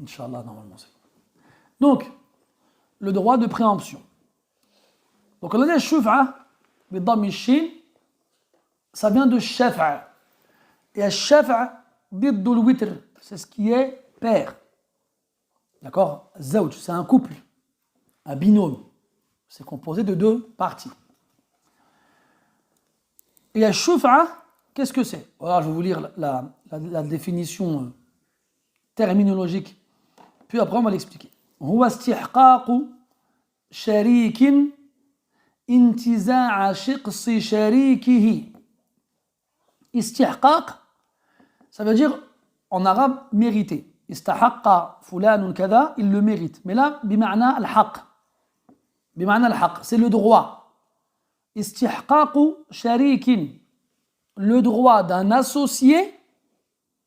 Inch'Allah, normalement c'est. Donc, le droit de préemption. Donc, on a dit shuf'a, bidam shin, ça vient de shafa. Et shafa, bidul witr, c'est ce qui est père. D'accord? Zawj, c'est un couple, un binôme. C'est composé de deux parties. Et shuf'a, qu'est-ce que c'est? Voilà, je vais vous lire la définition terminologique. Puis après, on va l'expliquer. هو استحقاق شريك انتزاع شقص شريكه. Istihqaq, ça veut dire en arabe mériter. Istahaqqa fulan kada, il le mérite. Mais là, bima'na al-haq. Bima'na al-haq, c'est le droit. Istihqaq sharikin, le droit d'un associé.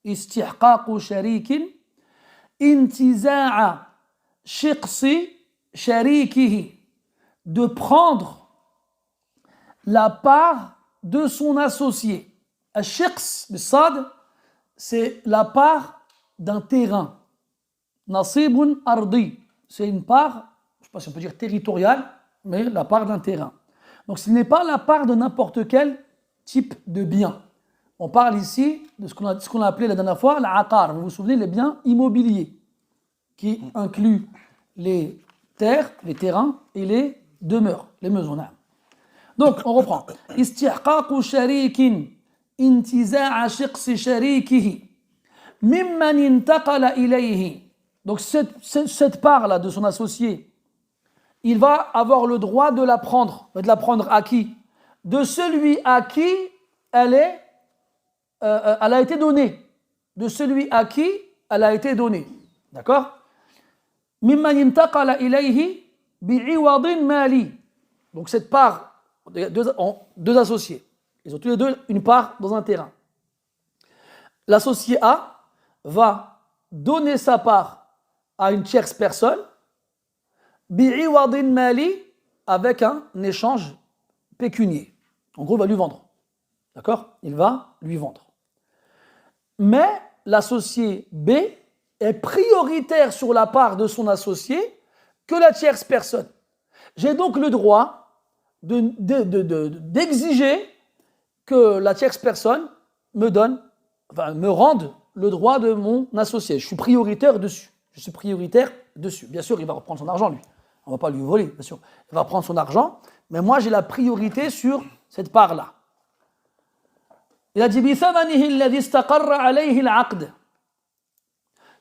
Istihqaq sharikin intiza'a shiqsi sharikihi, de prendre la part de son associé. Al-shiqs, bisad, c'est la part d'un terrain. Nasibun ardi, c'est une part, je ne sais pas si on peut dire territoriale, mais la part d'un terrain. Donc ce n'est pas la part de n'importe quel type de bien. On parle ici de ce qu'on a appelé la dernière fois l'aqar. Vous vous souvenez, les biens immobiliers, qui incluent les terres, les terrains et les demeures, les maisons. Donc on reprend. Istihqaqu sharikin intiza'a shiqsi sharikihi mimman intaqala ilayhi. Donc cette part-là de son associé, il va avoir le droit de la prendre. De la prendre à qui? De celui à qui elle a été donnée. De celui à qui elle a été donnée. D'accord? Mimman intaqala ilayhi bi'iwadin mali. Donc cette part, deux associés. Ils ont tous les deux une part dans un terrain. L'associé A va donner sa part à une tierce personne, bi'iwadin mali, avec un échange pécunier. En gros, il va lui vendre. D'accord? Il va lui vendre. Mais l'associé B est prioritaire sur la part de son associé que la tierce personne. J'ai donc le droit d'exiger que la tierce personne me rende le droit de mon associé. Je suis prioritaire dessus. Bien sûr, il va reprendre son argent, lui. On ne va pas lui voler, bien sûr. Il va prendre son argent, mais moi, j'ai la priorité sur cette part-là. Il a dit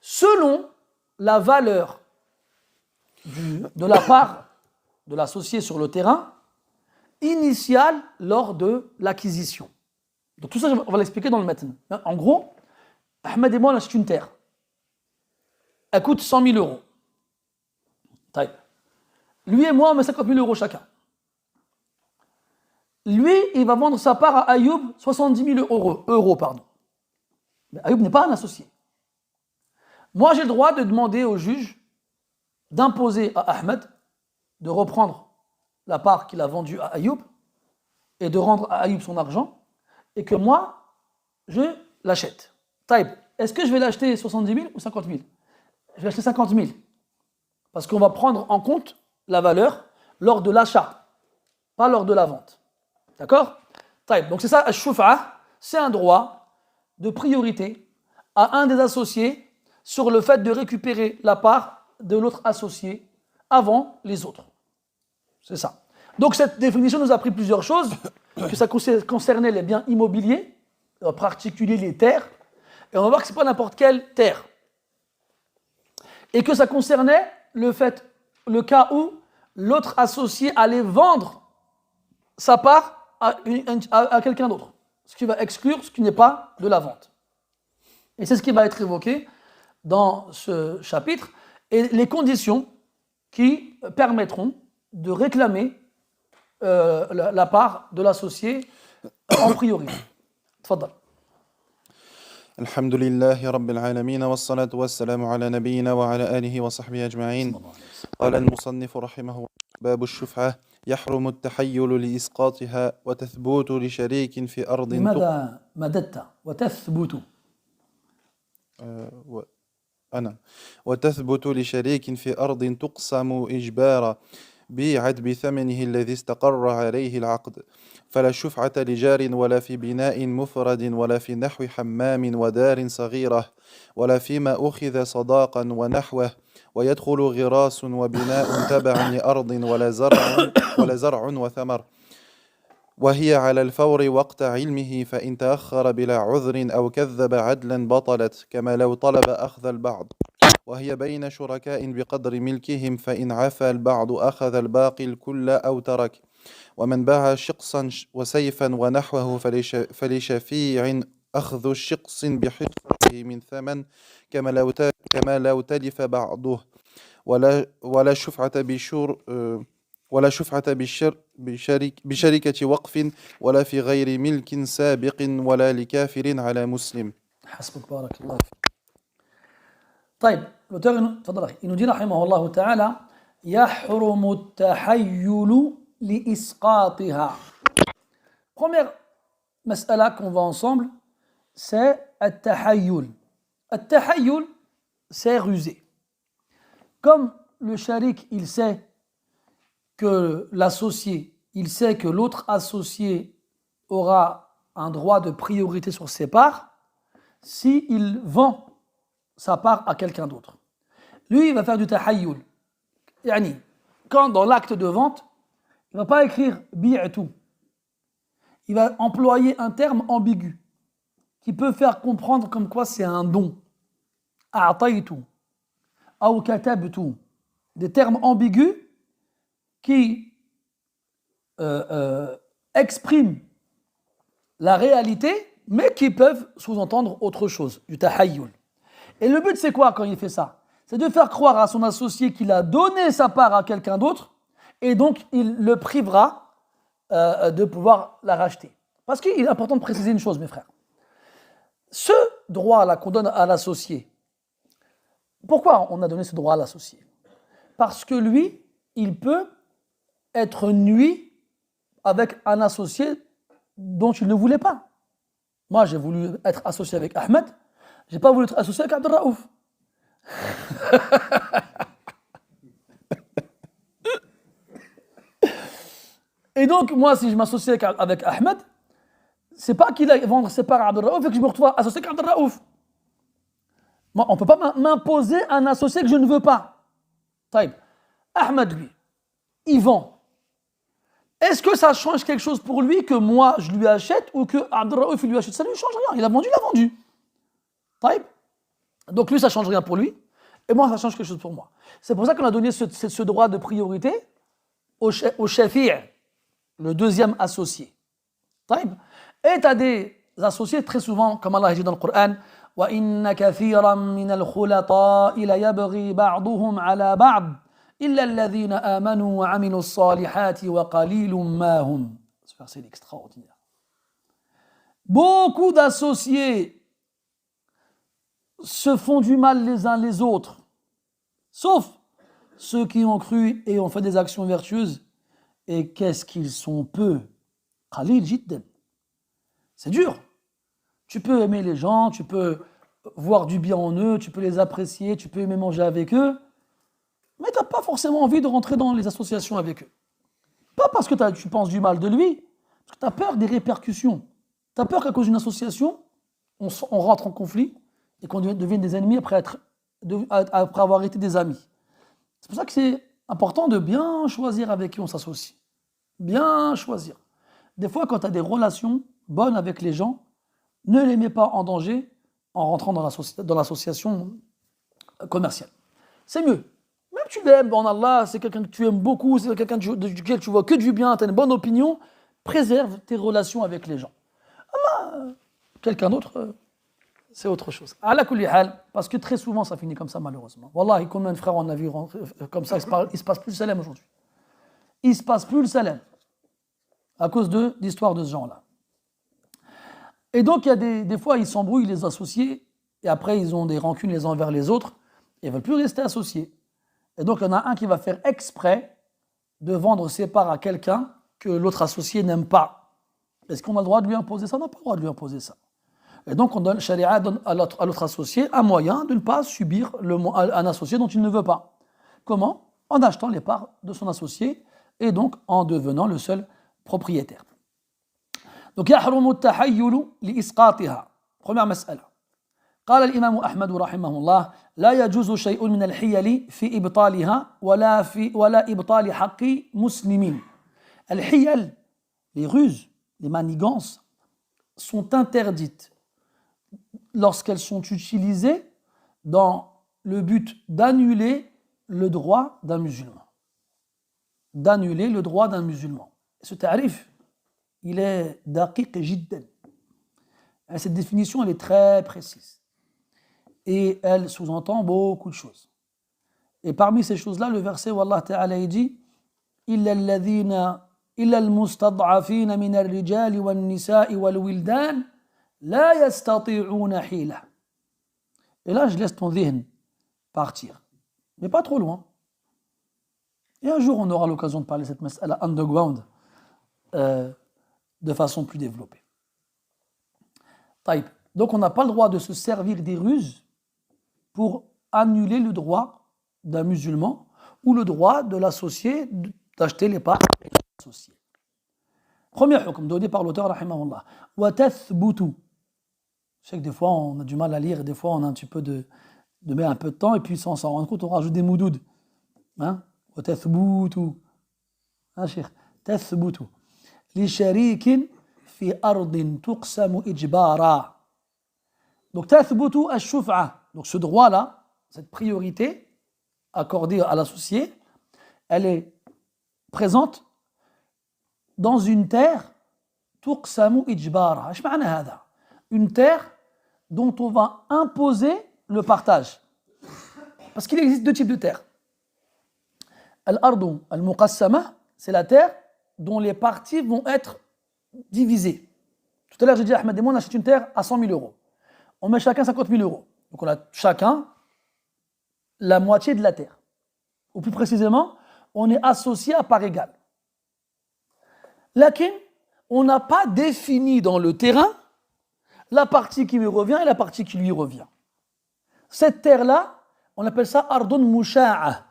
selon la valeur de la part de l'associé sur le terrain initiale lors de l'acquisition. Donc tout ça, on va l'expliquer dans le matin. En gros, Ahmed et moi, on achète une terre. Elle coûte 100 000 euros. Lui et moi, on met 50 000 euros chacun. Lui, il va vendre sa part à Ayoub 70 000 euros. Mais Ayoub n'est pas un associé. Moi, j'ai le droit de demander au juge d'imposer à Ahmed de reprendre la part qu'il a vendue à Ayoub et de rendre à Ayoub son argent et que moi, je l'achète. Taïb, est-ce que je vais l'acheter 70 000 ou 50 000? Je vais acheter 50 000 parce qu'on va prendre en compte la valeur lors de l'achat, pas lors de la vente. D'accord? Taïb, donc c'est ça, al-shufa, c'est un droit de priorité à un des associés sur le fait de récupérer la part de l'autre associé avant les autres. C'est ça. Donc cette définition nous a appris plusieurs choses, que ça concernait les biens immobiliers, en particulier les terres, et on va voir que ce n'est pas n'importe quelle terre. Et que ça concernait le cas où l'autre associé allait vendre sa part à quelqu'un d'autre, ce qui va exclure ce qui n'est pas de la vente. Et c'est ce qui va être évoqué dans ce chapitre, et les conditions qui permettront de réclamer la part de l'associé en priorité. Tfaddal. الحمد لله رب العالمين والصلاة والسلام على نبينا وعلى آله وصحبه أجمعين. قال المصنف رحمه الله: باب الشفعة يحرم التحيل لإسقاطها وتثبوت لشريك في أرض. لماذا مددت وتثبت؟ أنا وتثبت لشريك في أرض تقسم إجبارا بيعت بثمنه الذي استقر عليه العقد فلا شفعة لجار ولا في بناء مفرد ولا في نحو حمام ودار صغيرة ولا فيما أخذ صداقا ونحوه ويدخل غراس وبناء تبع لأرض ولا زرع وثمر وهي على الفور وقت علمه فإن تأخر بلا عذر أو كذب عدلا بطلت كما لو طلب أخذ البعض وهي بين شركاء بقدر ملكهم فإن عفى البعض أخذ الباقي الكل أو ترك ومن باع شقصا وسيفا ونحوه فلشفيع أخذ الشقص بحصته من ثمن كما لو تلف بعضه ولا شفعة بشركة وقف ولا في غير ملك سابق ولا لكافر على مسلم. حسبك بارك الله فيك. طيب تفضل أخي. Il nous dit رحمه الله تعالى يحرم التحيل لإسقاطها. Première مسألة qu'on voit ensemble, c'est التحيل. التحيل, c'est ruser. Comme le sharik, il sait que l'associé, il sait que l'autre associé aura un droit de priorité sur ses parts, s'il vend sa part à quelqu'un d'autre. Lui, il va faire du tahayyul. Yani, quand dans l'acte de vente, il ne va pas écrire bi'tu. Il va employer un terme ambigu qui peut faire comprendre comme quoi c'est un don. A'taytu, aw katabtu. Des termes ambigus qui expriment la réalité, mais qui peuvent sous-entendre autre chose, du tahayyul. Et le but, c'est quoi quand il fait ça? C'est de faire croire à son associé qu'il a donné sa part à quelqu'un d'autre, et donc il le privera de pouvoir la racheter. Parce qu'il est important de préciser une chose, mes frères. Ce droit-là qu'on donne à l'associé, pourquoi on a donné ce droit à l'associé? Parce que lui, il peut être nui avec un associé dont il ne voulait pas. Moi, j'ai voulu être associé avec Ahmed, je n'ai pas voulu être associé avec Abdel Raouf. Et donc, moi, si je m'associe avec Ahmed, c'est pas qu'il aille vendre ses parts à Abdel Raouf et que je me retrouve associé avec Abdel Raouf. Moi, on ne peut pas m'imposer un associé que je ne veux pas. Taïb. Ahmed, lui, il vend. Est-ce que ça change quelque chose pour lui que moi, je lui achète ou que Abdel Raouf lui achète? Ça ne lui change rien. Il a vendu, il a vendu. Taïb. Donc lui, ça ne change rien pour lui. Et moi, ça change quelque chose pour moi. C'est pour ça qu'on a donné ce droit de priorité au shafi', le deuxième associé. Taïb. Et tu as des associés très souvent, comme Allah dit dans le Coran, وَإِنَّ كَثِيرًا مِنَ الْخُلَطَاءِ لَيَبْغِي بَعْضُهُمْ عَلَى بَعْضٍ إِلَّا الَّذِينَ آمَنُوا وَعَمِلُوا الصَّالِحَاتِ وَقَلِيلٌ مَا هُمْ. Ce verset est extraordinaire. Beaucoup d'associés se font du mal les uns les autres, sauf ceux qui ont cru et ont fait des actions vertueuses. Et qu'est-ce qu'ils sont peu. Qalil jiddan. C'est dur. Tu peux aimer les gens, tu peux voir du bien en eux, tu peux les apprécier, tu peux aimer manger avec eux, mais tu n'as pas forcément envie de rentrer dans les associations avec eux. Pas parce que tu penses du mal de lui, parce que tu as peur des répercussions. Tu as peur qu'à cause d'une association, on rentre en conflit et qu'on devienne des ennemis après avoir été des amis. C'est pour ça que c'est important de bien choisir avec qui on s'associe. Bien choisir. Des fois, quand tu as des relations bonnes avec les gens, ne les mets pas en danger en rentrant dans l'association commerciale. C'est mieux. Même tu l'aimes, en Allah, c'est quelqu'un que tu aimes beaucoup, c'est quelqu'un duquel tu vois que du bien, tu as une bonne opinion, préserve tes relations avec les gens. Quelqu'un d'autre, c'est autre chose. Ala kulli hal, parce que très souvent ça finit comme ça malheureusement. Wallahi, combien de frères on a vu comme ça, il se passe plus le salam aujourd'hui. Il se passe plus le salam à cause de l'histoire de ce genre-là. Et donc il y a des fois ils s'embrouillent les associés et après ils ont des rancunes les uns vers les autres et ils veulent plus rester associés. Et donc il y en a un qui va faire exprès de vendre ses parts à quelqu'un que l'autre associé n'aime pas. Est-ce qu'on a le droit de lui imposer ça? On n'a pas le droit de lui imposer ça. Et donc, Sharia donne à l'autre associé un moyen de ne pas subir un associé dont il ne veut pas. Comment? En achetant les parts de son associé et donc en devenant le seul propriétaire. Donc, يحرم التحيل لإسقاطها. Première مسألة. قال الإمام أحمد رحمه الله لا يجوز شيء من الحيل في إبطالها ولا إبطال حق مسلمين. الحيل, les ruses, les manigances, sont interdites lorsqu'elles sont utilisées dans le but d'annuler le droit d'un musulman. D'annuler le droit d'un musulman. Ce tarif, il est daqiq jiddan. Cette définition, elle est très précise. Et elle sous-entend beaucoup de choses. Et parmi ces choses-là, le verset où Allah Ta'ala dit إِلَّا الَّذِينَ إِلَّا الْمُسْتَضْعَفِينَ مِنَ الرِّجَالِ وَالنِّسَاءِ وَالْوِلْدَانِ لَا يَسْتَطِيعُونَ حِيلَةً. Et là, je laisse ton dhihn partir. Mais pas trop loin. Et un jour, on aura l'occasion de parler de cette mas'ala underground de façon plus développée. Taïb. Donc, on n'a pas le droit de se servir des ruses pour annuler le droit d'un musulman ou le droit de l'associé d'acheter les parts de l'associé. Premier hukm donné par l'auteur, rahimahullah. Wa tathbutu. Je sais que des fois, on a du mal à lire et des fois, on a un petit peu de mettre un peu de temps et puis sans s'en rendre compte, on rajoute des moudoud. Hein? Wa tathbutu. Hein, cheikh? Tathbutu. Li sharikin fi ardin tuqsamu ijbara. Donc, tathbutu ash-shuf'a. Donc, ce droit-là, cette priorité accordée à l'associé, elle est présente dans une terre tuqsamu ijbara. ايش معنى هذا? Une terre dont on va imposer le partage. Parce qu'il existe deux types de terres. Al-ardu al-muqassama, c'est la terre dont les parties vont être divisées. Tout à l'heure, j'ai dit, Ahmed et moi, on achète une terre à 100 000 euros. On met chacun 50 000 euros. Donc on a chacun la moitié de la terre. Ou plus précisément, on est associé à part égale. Lakin, on n'a pas défini dans le terrain la partie qui me revient et la partie qui lui revient. Cette terre-là, on appelle ça ardun musha'a.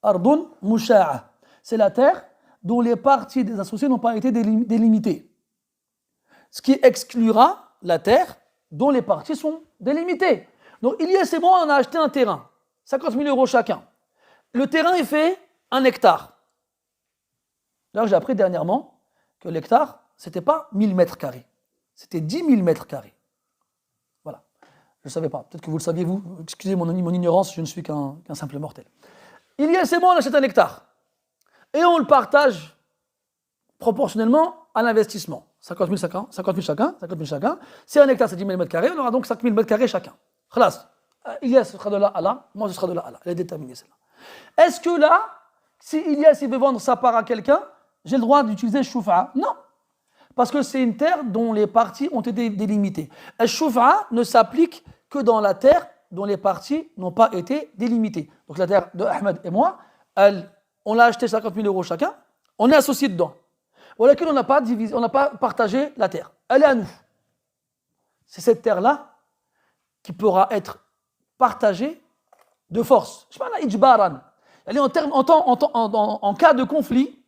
Ardun musha'a. C'est la terre dont les parties des associés n'ont pas été délimitées. Ce qui exclura la terre dont les parties sont délimitées. Donc, Ilyes et moi, on a acheté un terrain, 50 000 euros chacun. Le terrain est fait 1 hectare. Là, j'ai appris dernièrement que l'hectare, ce n'était pas 1000 mètres carrés, c'était 10 000 mètres carrés. Voilà. Je ne savais pas. Peut-être que vous le saviez, vous. Excusez mon ignorance, je ne suis qu'un simple mortel. Ilyes et moi, on achète 1 hectare. Et on le partage proportionnellement à l'investissement. 50 000 chacun, 50 000 chacun, 50 000 chacun. Si 1 hectare, c'est 10 000 mètres carrés, on aura donc 5 000 mètres carrés chacun. Khalas. Ilyes, ce sera de là à là, moi, ce sera de là à là. Elle est déterminée, celle-là. Est-ce que là, si Ilyes il veut vendre sa part à quelqu'un, j'ai le droit d'utiliser le shuf'a? Non. Parce que c'est une terre dont les parties ont été délimitées. Le shuf'a ne s'applique que dans la terre dont les parties n'ont pas été délimitées. Donc la terre de Ahmed et moi, on l'a acheté 50 000 euros chacun, on est associés dedans. Voilà qu'on n'a pas divisé, on n'a pas partagé la terre. Elle est à nous. C'est cette terre-là qui pourra être partagée de force. Je parle ijbaran. En cas de conflit,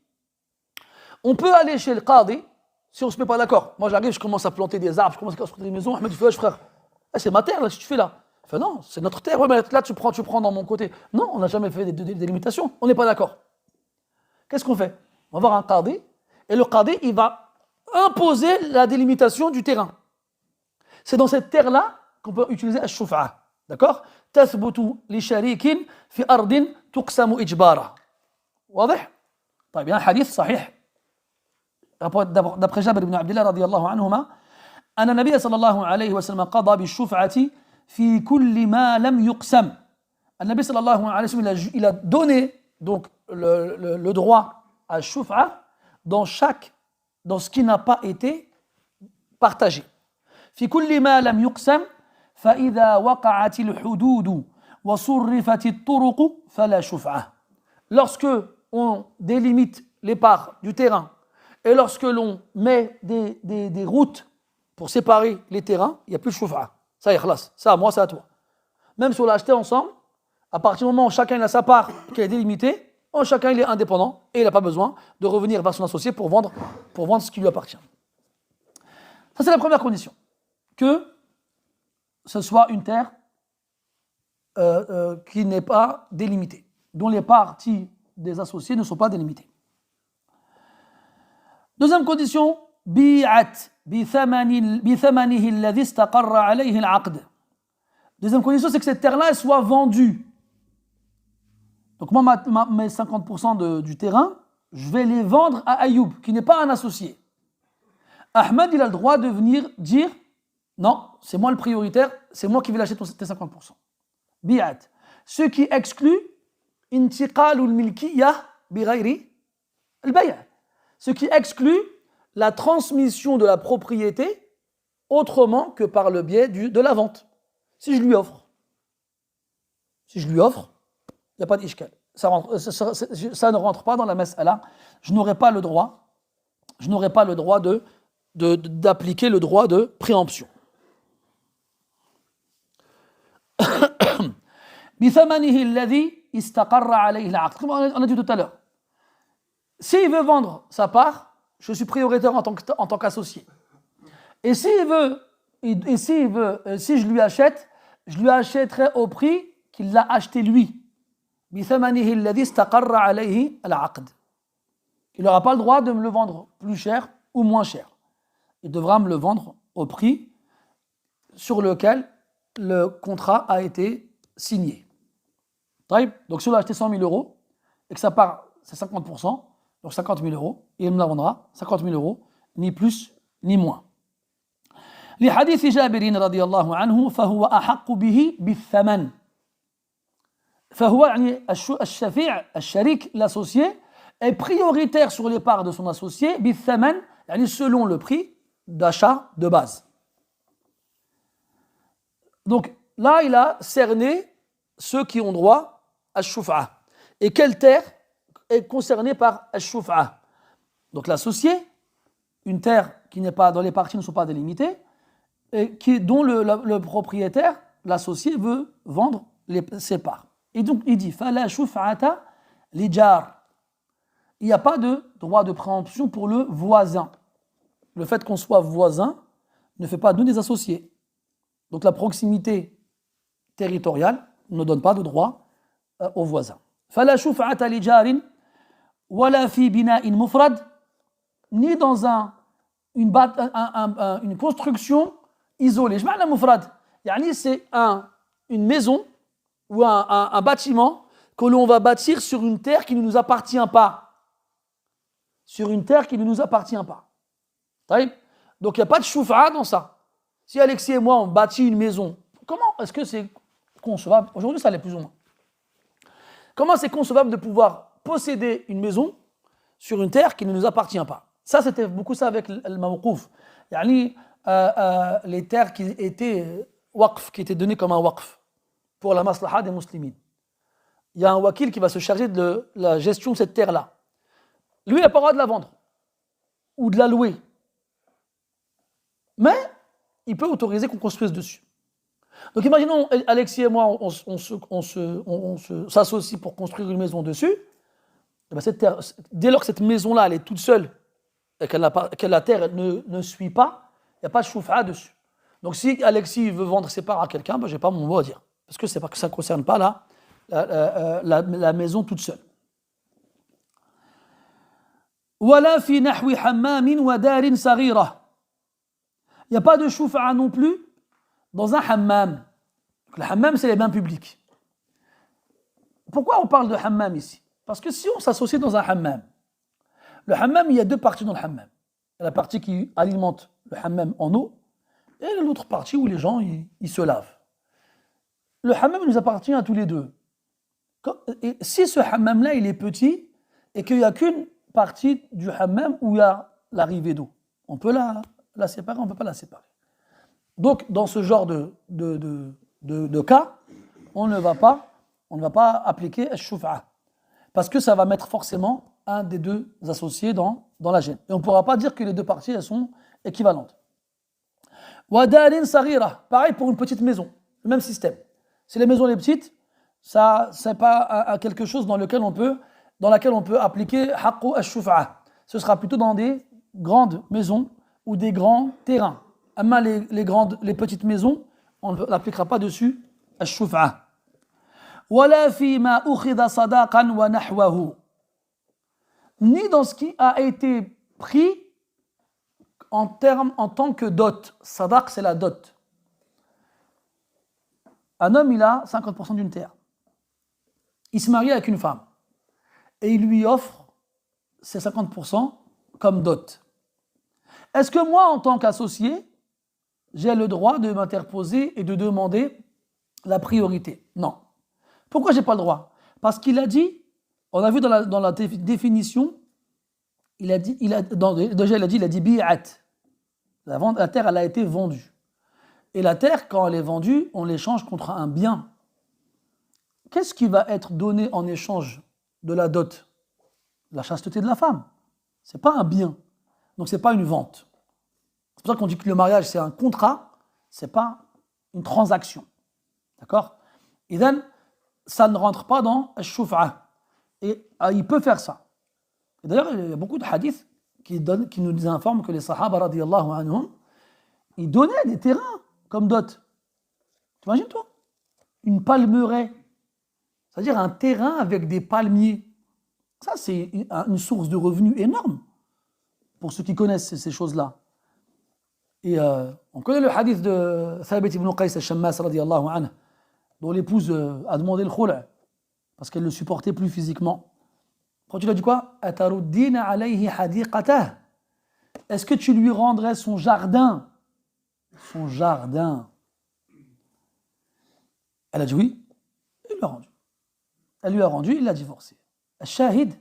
on peut aller chez le qadi si on ne se met pas d'accord. Moi j'arrive, je commence à planter des arbres, je commence à construire des maisons. Ahmed, tu fais, frère, c'est ma terre, là, ce que tu fais là. Il fait, non, c'est notre terre. Ouais, mais là, tu prends dans mon côté. Non, on n'a jamais fait des limitations. On n'est pas d'accord. Qu'est-ce qu'on fait? On va voir un qadi. Et le qadi, il va imposer la délimitation du terrain. C'est dans cette terre-là qu'on peut utiliser al-shuf'a. D'accord? تثبت لشريك في أرض تقسم إجبارا. واضح؟ طيب يعني حديث صحيح. d'après Jabir ibn Abdullah رضي الله عنهما أن النبي صلى الله عليه وسلم قضى بالشفعة في كل ما لم يقسم. النبي صلى الله عليه وسلم il a donné donc le droit à shuf'a dans ce qui n'a pas été partagé. في كل ما لم يقسم فإذا وقعت الحدود وصرفت الطرق فلا شفعة. Lorsque on délimite les parts du terrain et lorsque l'on met des routes pour séparer les terrains, il n'y a plus de shuf'a. Ça y est, khlas. Ça à moi, c'est à toi. Même si on l'a acheté ensemble, à partir du moment où chacun a sa part qui est délimitée, chacun il est indépendant et il n'a pas besoin de revenir vers son associé pour vendre ce qui lui appartient. Ça, c'est la première condition. Que ce soit une terre qui n'est pas délimitée, dont les parties des associés ne sont pas délimitées. Deuxième condition, bi'at bithamanihi alladhi istaqarra alayhi al-'aqd. Deuxième condition, c'est que cette terre-là elle soit vendue. Donc moi, mes 50% du terrain, je vais les vendre à Ayoub, qui n'est pas un associé. Ahmed, il a le droit de venir dire, non, c'est moi le prioritaire, c'est moi qui vais lâcher tes 50%. Bi'at. Ce qui exclut intiqalul milkiyah bighayri al-bay'. Ce qui exclut la transmission de la propriété autrement que par le biais de la vente. Si je lui offre, il n'y a pas d'ishkal. Ça ne rentre pas dans la mas'ala. Je n'aurai pas le droit d'appliquer le droit de préemption. بثمنه الذي استقر عليه العقد. Comme on a dit tout à l'heure. S'il veut vendre sa part, je suis prioritaire en tant qu'associé. Et si je lui achète, je lui achèterai au prix qu'il l'a acheté lui. بثمنه الذي استقر عليه العقد. Il n'aura pas le droit de me le vendre plus cher ou moins cher. Il devra me le vendre au prix sur lequel le contrat a été signé. Donc si on a acheté 100 000 euros et que sa part c'est 50%, donc 50 000 euros, et il me la vendra 50 000 euros, ni plus ni moins. لحديث جابر رضي الله عنه فهو أحق به بالثمن. فهو يعني الشفيع الشريك l'associé est prioritaire sur les parts de son associé بالثمن يعني selon le prix d'achat de base. Donc là il a cerné ceux qui ont droit à shuf'a. Et quelle terre est concernée par shuf'a? Donc l'associé, une terre qui n'est pas, dont les parties ne sont pas délimitées, et dont le propriétaire, l'associé, veut vendre ses parts. Et donc il dit fala shuf'ata li jar. Il n'y a pas de droit de préemption pour le voisin. Le fait qu'on soit voisin ne fait pas de nous des associés. Donc la proximité territoriale ne donne pas de droit aux voisins. فلا شفعة لجار ولا في بناء مفرد, ni dans une construction isolée. Je معنى مفرد يعني c'est une maison ou un bâtiment que l'on va bâtir sur une terre qui ne nous appartient pas. Sur une terre qui ne nous appartient pas. Donc il n'y a pas de shuf'a dans ça. Si Alexis et moi on bâtit une maison, comment est-ce que c'est concevable? Aujourd'hui ça l'est plus ou moins. Comment c'est concevable de pouvoir posséder une maison sur une terre qui ne nous appartient pas? Ça, c'était beaucoup ça avec le mawqouf. Yani, les terres qui étaient waqf, qui étaient données comme un waqf pour la maslaha des muslimines. Il y a un wakil qui va se charger de la gestion de cette terre-là. Lui, il n'a pas le droit de la vendre ou de la louer. Mais il peut autoriser qu'on construise dessus. Donc imaginons, Alexis et moi, on s'associe pour construire une maison dessus. Et bien cette terre, dès lors que cette maison-là, elle est toute seule, et que la terre ne suit pas, il n'y a pas de shuf'a dessus. Donc si Alexis veut vendre ses parts à quelqu'un, ben, je n'ai pas mon mot à dire. Parce que ça ne concerne pas la maison toute seule. وَلَا فِي نَحْوِ حَمَّامٍ وَدَارٍ صَغِيرَةٍ. Il n'y a pas de shuf'a non plus dans un hammam. Le hammam, c'est les bains publics. Pourquoi on parle de hammam ici? Parce que si on s'associe dans un hammam, le hammam, il y a deux parties dans le hammam. La partie qui alimente le hammam en eau et l'autre partie où les gens ils se lavent. Le hammam nous appartient à tous les deux. Et si ce hammam-là, il est petit et qu'il n'y a qu'une partie du hammam où il y a l'arrivée d'eau, on peut la séparer, on ne peut pas la séparer. Donc, dans ce genre de cas, on ne va pas appliquer al-shuf'a. Parce que ça va mettre forcément un des deux associés dans la gêne. Et on ne pourra pas dire que les deux parties, elles sont équivalentes. Wadarin saghira, pareil pour une petite maison, le même système. Si les maisons sont petites, ça c'est pas quelque chose dans laquelle on peut appliquer haqqu ash-shuf'a. Ce sera plutôt dans des grandes maisons ou des grands terrains. Amma les petites maisons, on n'appliquera pas dessus ash-shuf'a. Wala fi ma ukhidha sadaqan wa nahwahu. Ni dans ce qui a été pris en tant que dot. Sadaq, c'est la dot. Un homme, il a 50% d'une terre. Il se marie avec une femme. Et il lui offre ses 50% comme dot. Est-ce que moi, en tant qu'associé, j'ai le droit de m'interposer et de demander la priorité? Non. Pourquoi je n'ai pas le droit? Parce qu'il a dit, on a vu dans la définition, il a dit bi'at. La terre, elle a été vendue. Et la terre, quand elle est vendue, on l'échange contre un bien. Qu'est-ce qui va être donné en échange de la dot? La chasteté de la femme. Ce n'est pas un bien. Donc ce n'est pas une vente. C'est pour ça qu'on dit que le mariage, c'est un contrat, ce n'est pas une transaction. D'accord? Et donc, ça ne rentre pas dans al-shuf'a. Et il peut faire ça. Et d'ailleurs, il y a beaucoup de hadiths qui nous informent que les sahaba, radiyallahu anhum, ils donnaient des terrains comme dot. T'imagines toi? Une palmeraie. C'est-à-dire un terrain avec des palmiers. Ça, c'est une source de revenus énorme pour ceux qui connaissent ces choses-là. Et on connaît le hadith de Thabit ibn Qais al-Shammas, radiyallahu anhu, dont l'épouse a demandé le khul' parce qu'elle ne le supportait plus physiquement. Quand tu lui as dit quoi? Ataruddina alayhi hadiqatah. Est-ce que tu lui rendrais son jardin? Son jardin. Elle a dit oui. Il lui a rendu. Elle lui a rendu, il l'a divorcé. Shahid,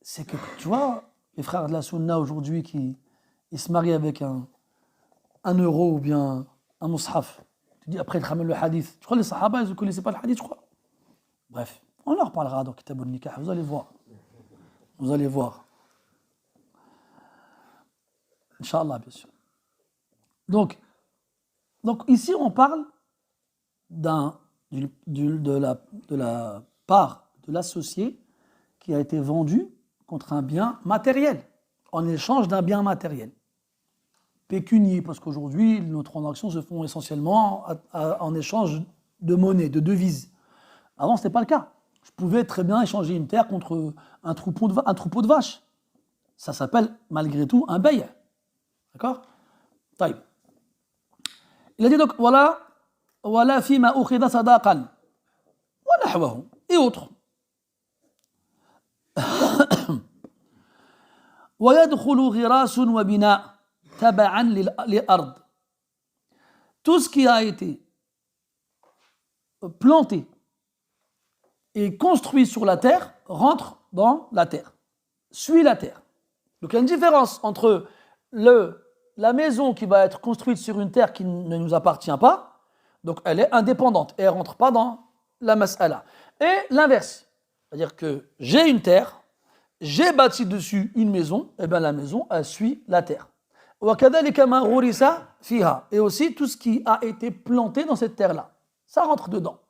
c'est que, tu vois, les frères de la Sunna aujourd'hui qui se marient avec un euro ou bien un mushaf. Tu dis après, ils ramènent le hadith. Tu crois que les sahaba, ils ne connaissaient pas le hadith, je crois. Bref, on leur parlera dans Kitab al-Nikah, vous allez voir. Vous allez voir. Inch'Allah, bien sûr. Donc ici, on parle de la part de l'associé qui a été vendu contre un bien matériel, en échange d'un bien matériel. Pécunier, parce qu'aujourd'hui, nos transactions se font essentiellement en échange de monnaie, de devises. Avant, ce n'était pas le cas. Je pouvais très bien échanger une terre contre un troupeau de vaches. Ça s'appelle, malgré tout, un bail. D'accord? Taïb. Il a dit donc, voilà fima ukhidha sadaqan wa nahwahu, et autres. Wa yadkhulu ghirasun wa bina taba'an li ard. Tout ce qui a été planté et construit sur la terre rentre dans la terre, suit la terre. Donc il y a une différence entre la maison qui va être construite sur une terre qui ne nous appartient pas, donc elle est indépendante et elle ne rentre pas dans la mas'ala. Et l'inverse, c'est-à-dire que j'ai une terre, j'ai bâti dessus une maison, et bien la maison, elle suit la terre. Et aussi tout ce qui a été planté dans cette terre-là, ça rentre dedans.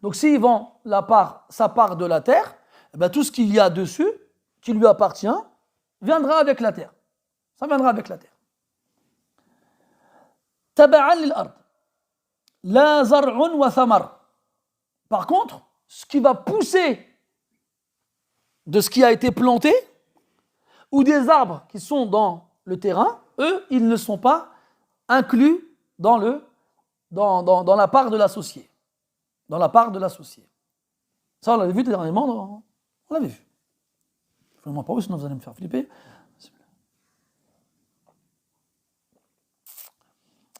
Donc s'il vend sa part de la terre, eh bien, tout ce qu'il y a dessus, qui lui appartient, viendra avec la terre. Ça viendra avec la terre. Taba'an lil ard. La zar'un wa thamar. Par contre, ce qui va pousser de ce qui a été planté, ou des arbres qui sont dans le terrain, eux, ils ne sont pas inclus dans la part de l'associé. Dans la part de l'associé. Ça, on l'avait vu dernièrement, on l'avait vu. Je ne vous pas où, sinon vous allez me faire flipper. Je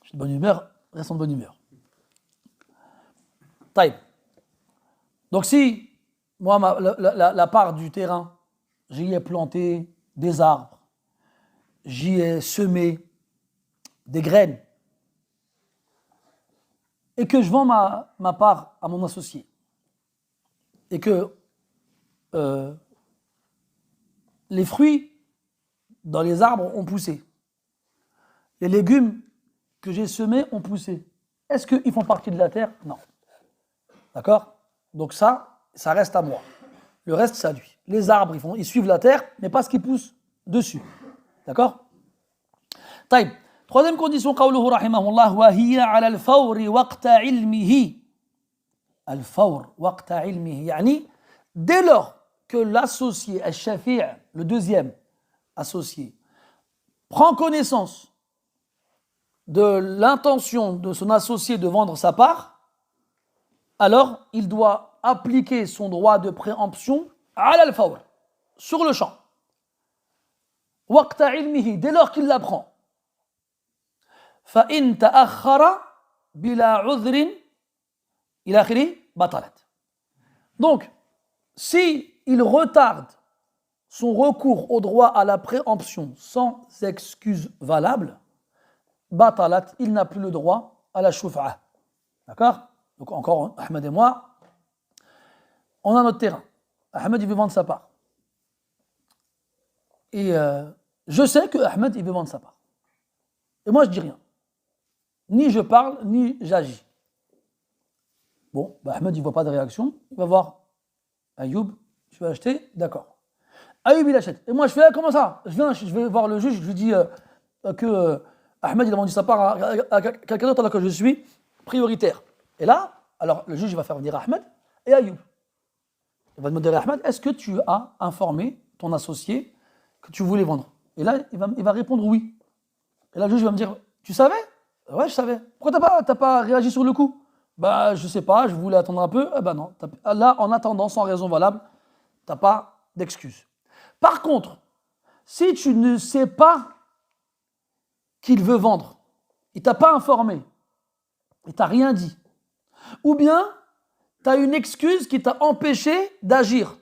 suis de bonne humeur, restons de bonne humeur. Taïb. Donc si, moi, la part du terrain, j'y ai planté des arbres, j'y ai semé des graines, et que je vends ma part à mon associé, et que les fruits dans les arbres ont poussé, les légumes que j'ai semés ont poussé. Est-ce qu'ils font partie de la terre? Non. D'accord? Donc ça reste à moi. Le reste, c'est à lui. Les arbres, ils suivent la terre, mais pas ce qui pousse dessus. D'accord? طيب. Troisième condition, قوله رحمه الله وهي على الفور وقت علمه. الفور وقت علمه. يعني, dès lors que l'associé, al-shafi', le deuxième associé, prend connaissance de l'intention de son associé de vendre sa part, alors il doit appliquer son droit de préemption à al-fawr, sur le champ. Waqta ilmihi, dès lors qu'il l'apprend. Fa in ta'akhkhara bila 'udhrin ila akhiri batalat. Donc, si il retarde son recours au droit à la préemption sans excuse valable, batalat, il n'a plus le droit à la shuf'a. D'accord? Donc encore, Ahmed et moi, on a notre terrain. Ahmed, il veut vendre sa part. Et je sais que Ahmed, il veut vendre sa part. Et moi, je dis rien. Ni je parle, ni j'agis. Bon, Ahmed, il ne voit pas de réaction. Il va voir Ayoub, tu veux acheter? D'accord. Ayoub, il achète. Et moi, je fais, comment ça? Je vais voir le juge, je lui dis que Ahmed, il a vendu sa part à quelqu'un d'autre alors que je suis prioritaire. Et là, alors le juge va faire venir Ahmed et Ayoub. Il va demander à Ahmed, est-ce que tu as informé ton associé que tu voulais vendre? Et là, il va répondre oui. Et là, le juge va me dire, tu savais? Ouais, je savais. Pourquoi t'as pas réagi sur le coup? Bah, je sais pas, je voulais attendre un peu. Eh ben non. Là, en attendant, sans raison valable, t'as pas d'excuse. Par contre, si tu ne sais pas qu'il veut vendre, il t'a pas informé, il t'a rien dit, ou bien tu as une excuse qui t'a empêché d'agir.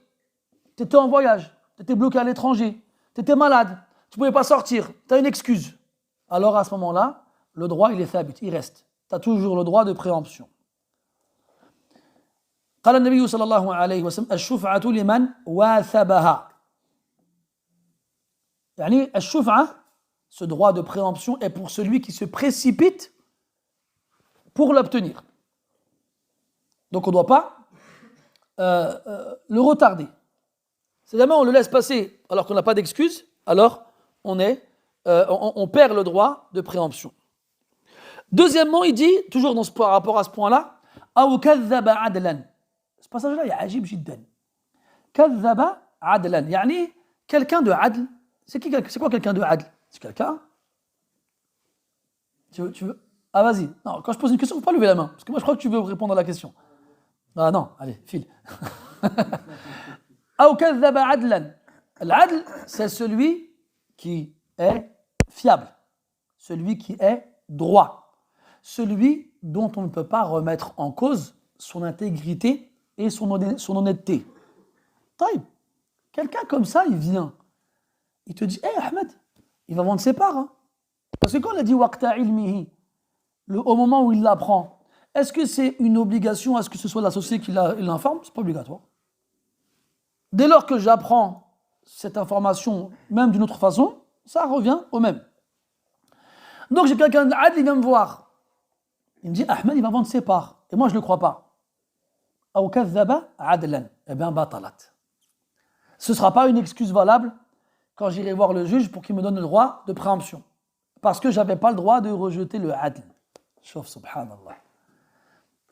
Tu étais en voyage, tu étais bloqué à l'étranger, tu étais malade, tu ne pouvais pas sortir, tu as une excuse. Alors à ce moment-là, le droit, il est thabit, il reste. Tu as toujours le droit de préemption. قال النبي صلى الله عليه وسلم الشفعة لمن واثبها. يعني الشفعة, ce droit de préemption est pour celui qui se précipite pour l'obtenir. Donc on ne doit pas le retarder. Si jamais on le laisse passer alors qu'on n'a pas d'excuse, alors on perd le droit de préemption. Deuxièmement, il dit, toujours par rapport à ce point-là, أو كذب عدلا. Ce passage-là, il est عجيب جدا. كذب عدلا. يعني quelqu'un de adl. C'est quoi quelqu'un de adl? C'est quelqu'un. Tu veux? Ah, vas-y. Non, quand je pose une question, il ne faut pas lever la main. Parce que moi, je crois que tu veux répondre à la question. Ah non, allez, file. أو كذب عدلا. L'adl, c'est celui qui est fiable, celui qui est droit, celui dont on ne peut pas remettre en cause son intégrité et son honnêteté. Taïb, quelqu'un comme ça, il vient, il te dit, hé Ahmed, il va vendre ses parts. Hein. Parce que quand on a dit waqta ilmihi, au moment où il l'apprend, est-ce que c'est une obligation à ce que ce soit l'associé qui l'informe? C'est pas obligatoire. Dès lors que j'apprends cette information, même d'une autre façon, ça revient au même. Donc j'ai quelqu'un d'adl, il vient me voir. Il me dit, Ahmed, il va vendre ses parts. Et moi, je ne le crois pas. Aw kadhaba adlan. Eh bien, batalat. Ce ne sera pas une excuse valable quand j'irai voir le juge pour qu'il me donne le droit de préemption. Parce que je n'avais pas le droit de rejeter le adl. Chauf, subhanallah.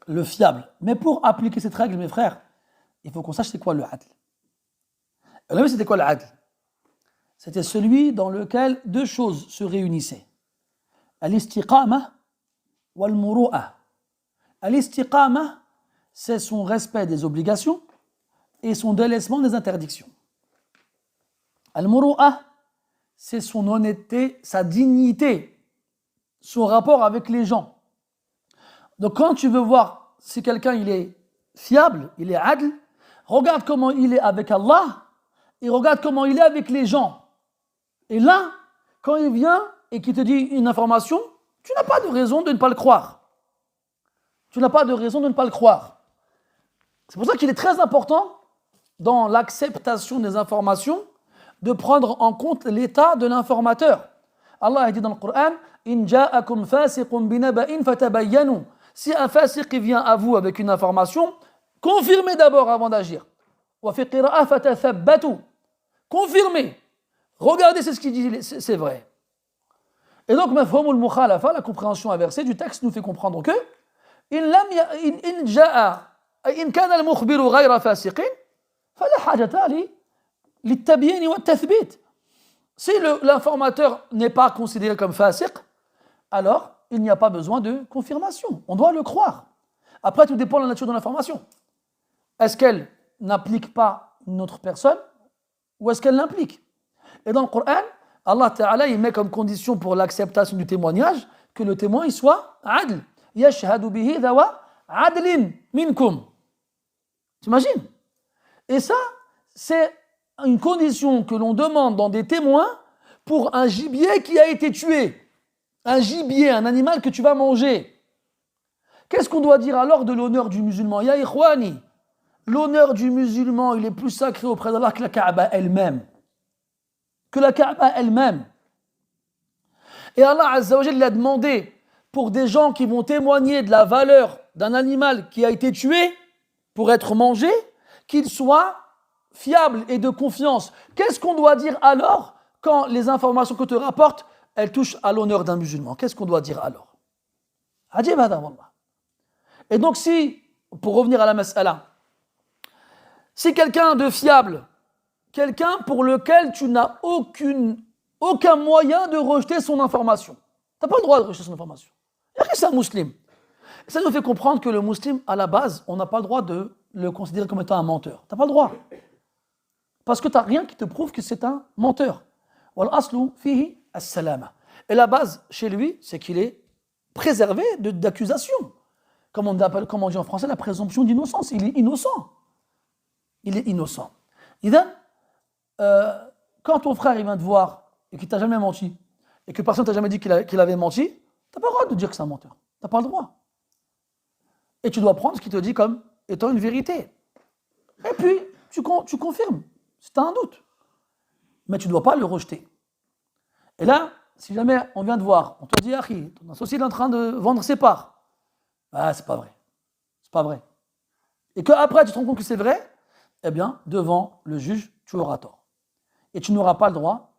Le fiable. Mais pour appliquer cette règle, mes frères, il faut qu'on sache c'est quoi le adl. Et là, c'était quoi le adl? C'était celui dans lequel deux choses se réunissaient. Al-istiqama wal-muru'a. Al-istiqama, c'est son respect des obligations et son délaissement des interdictions. Al-muru'a, c'est son honnêteté, sa dignité, son rapport avec les gens. Donc quand tu veux voir si quelqu'un il est fiable, il est adl, regarde comment il est avec Allah et regarde comment il est avec les gens. Et là, quand il vient et qu'il te dit une information, tu n'as pas de raison de ne pas le croire. Tu n'as pas de raison de ne pas le croire. C'est pour ça qu'il est très important, dans l'acceptation des informations, de prendre en compte l'état de l'informateur. Allah a dit dans le Coran, إن جاءكم فاسق بنبأ فتبينوا. Si un fasiq vient à vous avec une information, confirmez d'abord avant d'agir. وفي قراءة فتثبتوا. Confirmez. Regardez c'est ce qu'il dit, c'est vrai. Et donc, mafhumul mukhalafa, la compréhension inversée du texte nous fait comprendre que إن كان المخبر غير فاسق فلا حاجة للتبيين والتثبيت. Si l'informateur n'est pas considéré comme fasiq, alors il n'y a pas besoin de confirmation. On doit le croire. Après, tout dépend de la nature de l'information. Est-ce qu'elle n'implique pas une autre personne ou est-ce qu'elle l'implique? Et dans le Coran, Allah Ta'ala, il met comme condition pour l'acceptation du témoignage que le témoin il soit adl. Yashhadu bihi dawa adlin minkum. T'imagines? Et ça, c'est une condition que l'on demande dans des témoins pour un gibier qui a été tué. Un gibier, un animal que tu vas manger. Qu'est-ce qu'on doit dire alors de l'honneur du musulman? Ya ikhwani, l'honneur du musulman, il est plus sacré auprès d'Allah que la Kaaba elle-même. Que la Kaaba elle-même. Et Allah Azza wa Jalla a demandé pour des gens qui vont témoigner de la valeur d'un animal qui a été tué pour être mangé, qu'il soit fiable et de confiance. Qu'est-ce qu'on doit dire alors quand les informations que te rapportent, elles touchent à l'honneur d'un musulman? Qu'est-ce qu'on doit dire alors? Ajib hada wallah. Et donc si, pour revenir à la mas'ala, si quelqu'un de fiable, quelqu'un pour lequel tu n'as aucun moyen de rejeter son information, tu n'as pas le droit de rejeter son information. C'est un musulman. Ça nous fait comprendre que le musulman, à la base, on n'a pas le droit de le considérer comme étant un menteur. Tu n'as pas le droit. Parce que tu n'as rien qui te prouve que c'est un menteur. Et la base chez lui, c'est qu'il est préservé d'accusations. Comme on dit en français, la présomption d'innocence. Il est innocent. Il est innocent. Et donc, quand ton frère il vient te voir et qu'il ne t'a jamais menti, et que personne ne t'a jamais dit qu'il avait menti, tu n'as pas le droit de dire que c'est un menteur. Tu n'as pas le droit. Et tu dois prendre ce qu'il te dit comme étant une vérité. Et puis, tu confirmes. Si tu as un doute. Mais tu ne dois pas le rejeter. Et là, si jamais on vient te voir, on te dit, Akhi, ton associé est en train de vendre ses parts. Ah, c'est pas vrai. C'est pas vrai. Et qu'après, tu te rends compte que c'est vrai, eh bien, devant le juge, tu auras tort. Et tu n'auras pas le droit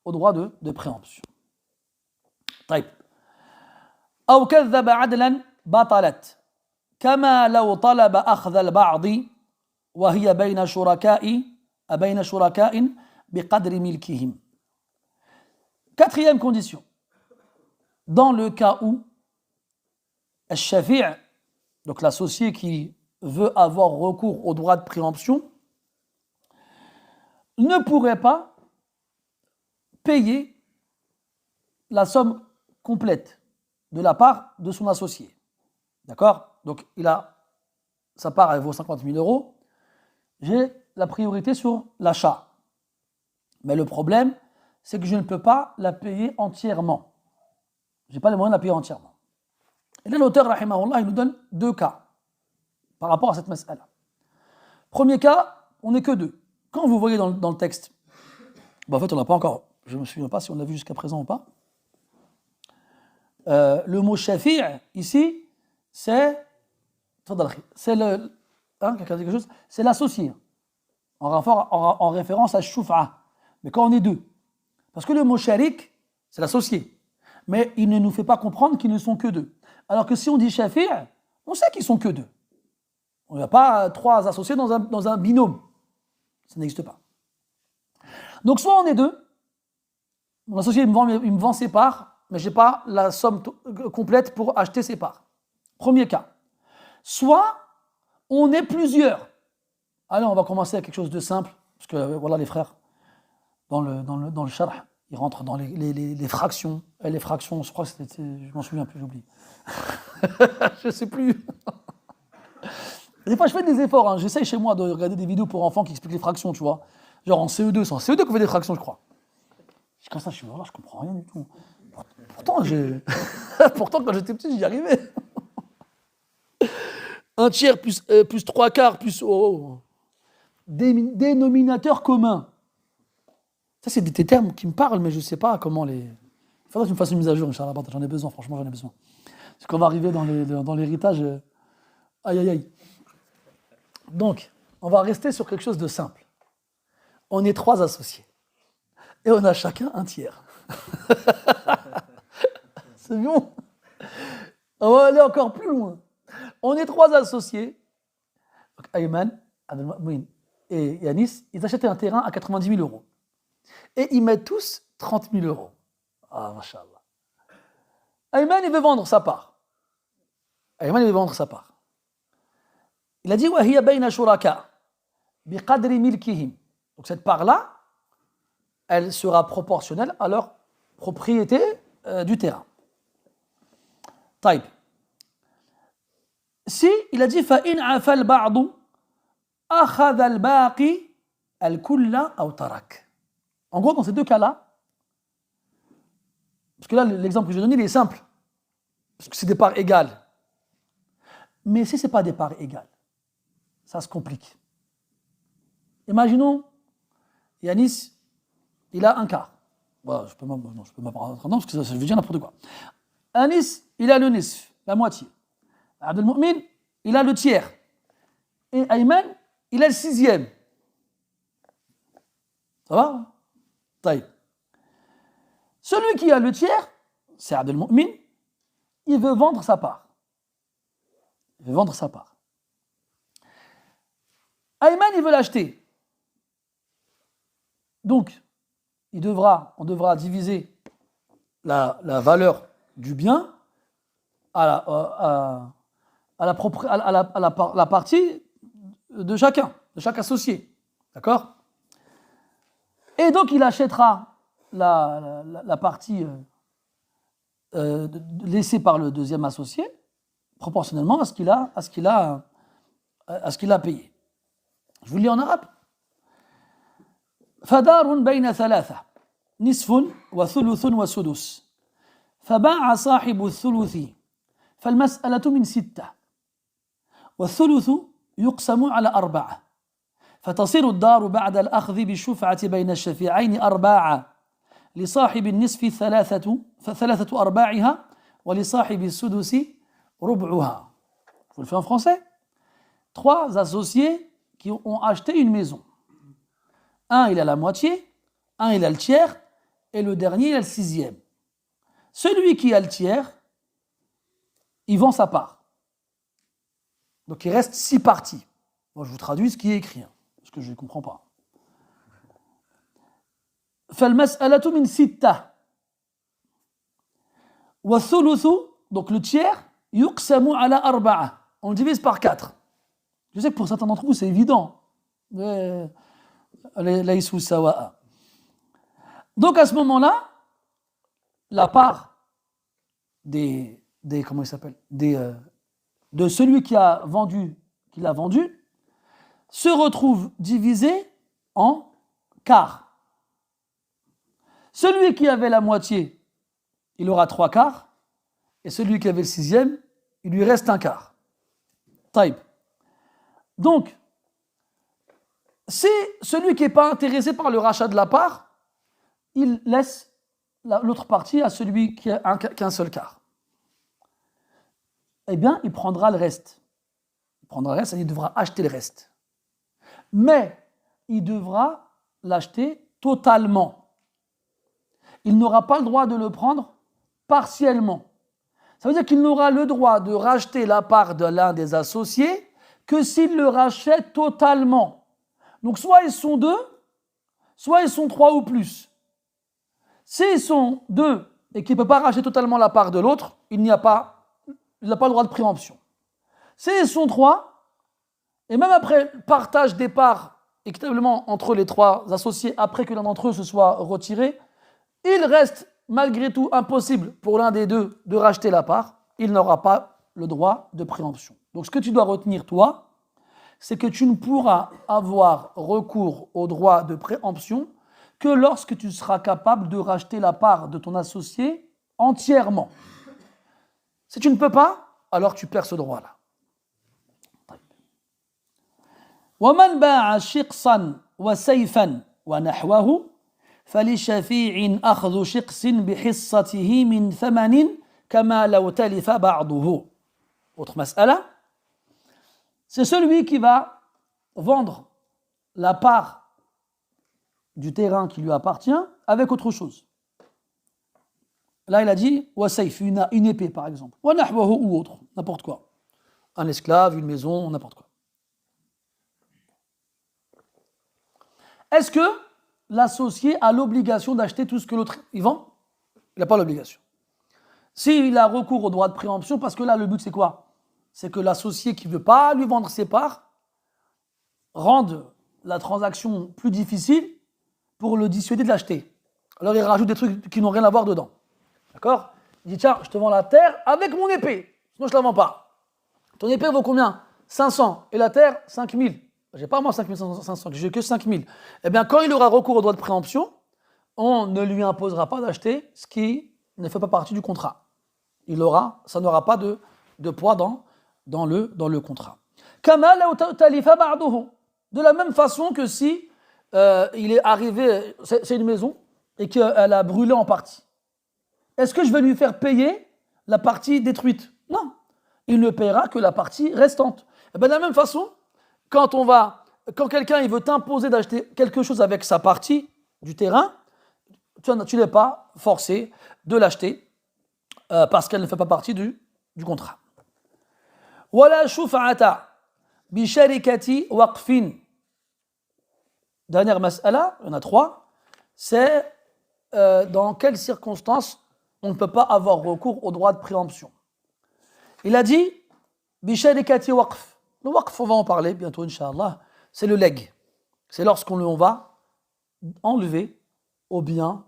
au droit de préemption. طيب. أو كذب عدلا بطلت كما لو طلب أخذ البعض وهي بين شركاء بقدر ملكهم. Quatrième condition. Dans le cas où الشفيع, donc l'associé qui veut avoir recours au droit de préemption, ne pourrait pas payer la somme complète de la part de son associé. D'accord? Donc, sa part, elle vaut 50 000 euros. J'ai la priorité sur l'achat. Mais le problème, c'est que je ne peux pas la payer entièrement. Je n'ai pas les moyens de la payer entièrement. Et là, l'auteur, rahimahullah, il nous donne deux cas par rapport à cette mas'ala. Premier cas, on n'est que deux. Quand vous voyez dans le texte, en fait, on n'a pas encore, je ne me souviens pas si on l'a vu jusqu'à présent ou pas, le mot shafi' ici, c'est l'associé, en référence à shuf'a. Mais quand on est deux, parce que le mot sharik, c'est l'associé, mais il ne nous fait pas comprendre qu'ils ne sont que deux. Alors que si on dit shafi', on sait qu'ils sont que deux. Il n'y a pas trois associés dans un binôme. Ça n'existe pas. Donc soit on est deux, mon associé il me vend ses parts, mais je n'ai pas la somme complète pour acheter ses parts. Premier cas. Soit on est plusieurs. Allez, on va commencer avec quelque chose de simple, parce que voilà les frères, dans le sharh, ils rentrent dans les fractions. Et les fractions, je crois que je m'en souviens plus, j'oublie. Je ne sais plus. Des fois, je fais des efforts. Hein. J'essaye chez moi de regarder des vidéos pour enfants qui expliquent les fractions, tu vois. Genre en CE2, c'est en CE2 qu'on fait des fractions, je crois. Je suis comme ça, je suis là, je comprends rien du tout. Pourtant, quand j'étais petit, j'y arrivais. Un tiers plus trois quarts plus dénominateur commun. Ça, c'est des termes qui me parlent, mais je ne sais pas comment les... faudrait que tu me fasses une mise à jour, Inch'Allah, j'en ai besoin, franchement, j'en ai besoin. Parce qu'on va arriver dans l'héritage. Aïe, aïe, aïe. Donc, on va rester sur quelque chose de simple. On est 3 associés. Et on a chacun un tiers. C'est bon. On va aller encore plus loin. On est 3 associés. Donc, Ayman, Abdelmoumin et Yanis, ils achètent un terrain à 90 000 euros. Et ils mettent tous 30 000 euros. Ah, mashallah. Ayman, il veut vendre sa part. Il a dit وَهِيَ بَيْنَ شُرَكَاء بِقَدْرِ مِلْكِهِمْ. Donc cette part-là, elle sera proportionnelle à leur propriété du terrain. طيب. Si il a dit فَإِنْ عَفَى الْبَعْضُ أَخَذَ الْبَاقِي الْكُلَّ أَوْ تَرَكَ. En gros, dans ces 2 cas-là, parce que là, l'exemple que j'ai donné, il est simple, parce que c'est des parts égales. Mais si ce n'est pas des parts égales, ça se complique. Imaginons, Yanis, il a un quart. Voilà, je peux m'apprendre parce que ça veut dire n'importe quoi. Yanis, il a le nisf, la moitié. Abdelmoumin, il a le tiers. Et Ayman, il a le 6e. Ça va? Taïb. Celui qui a le tiers, c'est Abdelmoumin, il veut vendre sa part. Ayman, il veut l'acheter. Donc, on devra diviser la valeur du bien à la partie de chacun, de chaque associé. D'accord? Et donc, il achètera la partie laissée par le deuxième associé, proportionnellement à ce qu'il a payé. Je vous le lis en arabe. فدار بين 3 نصف وثلث وسدس فباع صاحب الثلث فالمسألة من 6 والثلث يقسم على 4 فتصير الدار بعد الأخذ بالشفعة بين الشفيعين 4 لصاحب النصف 3 أرباعها ولصاحب السدس ربعها. Je vous le fais en français. 3 associés qui ont acheté une maison. Un, il a la moitié, un, il a le tiers, et le dernier, il a le 6e. Celui qui a le tiers, il vend sa part. Donc il reste 6 parties. Moi, je vous traduis ce qui est écrit, parce que je ne comprends pas. فالمسألة من 6 والثلث, donc le tiers, يقسم على 4. On le divise par 4. Je sais que pour certains d'entre vous, c'est évident. Mais donc à ce moment-là, la part de celui qui l'a vendu, se retrouve divisée en quarts. Celui qui avait la moitié, il aura 3 quarts, et celui qui avait le 6e, il lui reste 1 quart. Taïb. Donc, si celui qui n'est pas intéressé par le rachat de la part, il laisse l'autre partie à celui qui a qu'un seul quart. Eh bien, il prendra le reste. Et il devra acheter le reste. Mais il devra l'acheter totalement. Il n'aura pas le droit de le prendre partiellement. Ça veut dire qu'il n'aura le droit de racheter la part de l'un des associés que s'il le rachète totalement. Donc soit ils sont 2, soit ils sont 3 ou plus. S'ils sont 2 et qu'il ne peut pas racheter totalement la part de l'autre, il n'a pas le droit de préemption. S'ils sont 3, et même après le partage des parts équitablement entre les 3 associés, après que l'un d'entre eux se soit retiré, il reste malgré tout impossible pour l'un des 2 de racheter la part, il n'aura pas le droit de préemption. Donc ce que tu dois retenir, toi, c'est que tu ne pourras avoir recours au droit de préemption que lorsque tu seras capable de racheter la part de ton associé entièrement. Si tu ne peux pas, alors tu perds ce droit-là. وَمَنْ بَاعَ شِقْصًا وَسَيْفًا وَنَحْوَهُ فللشفيع أخذ شقص بحصته من ثمن كما لو تلف بعضه. Autre mas'ala, c'est celui qui va vendre la part du terrain qui lui appartient avec autre chose. Là, il a dit wasayf, une épée par exemple, ou autre, n'importe quoi. Un esclave, une maison, n'importe quoi. Est-ce que l'associé a l'obligation d'acheter tout ce que l'autre y vend? Il n'a pas l'obligation. S'il a recours au droit de préemption, parce que là, le but, c'est quoi? C'est que l'associé qui ne veut pas lui vendre ses parts rende la transaction plus difficile pour le dissuader de l'acheter. Alors, il rajoute des trucs qui n'ont rien à voir dedans. D'accord? Il dit, tiens, je te vends la terre avec mon épée, sinon je ne la vends pas. Ton épée vaut combien? 500. Et la terre, 5000. J'ai pas moi 5500, j'ai que 5000. Eh bien, quand il aura recours au droit de préemption, on ne lui imposera pas d'acheter ce qui ne fait pas partie du contrat. Ça n'aura pas de poids dans le contrat. De la même façon que si il est arrivé, c'est une maison, et qu'elle a brûlé en partie. Est-ce que je vais lui faire payer la partie détruite? Non. Il ne paiera que la partie restante. Et bien, de la même façon, quand quelqu'un il veut t'imposer d'acheter quelque chose avec sa partie du terrain, tu n'es pas forcé de l'acheter parce qu'elle ne fait pas partie du contrat. Wala shuf'ata bi sharikati waqfin. Dernière mas'ala, il y en a 3, c'est dans quelles circonstances on ne peut pas avoir recours au droit de préemption. Il a dit bi sharikati waqf. Le waqf, on va en parler bientôt, Inch'Allah, c'est le leg. C'est lorsqu'on va enlever au bien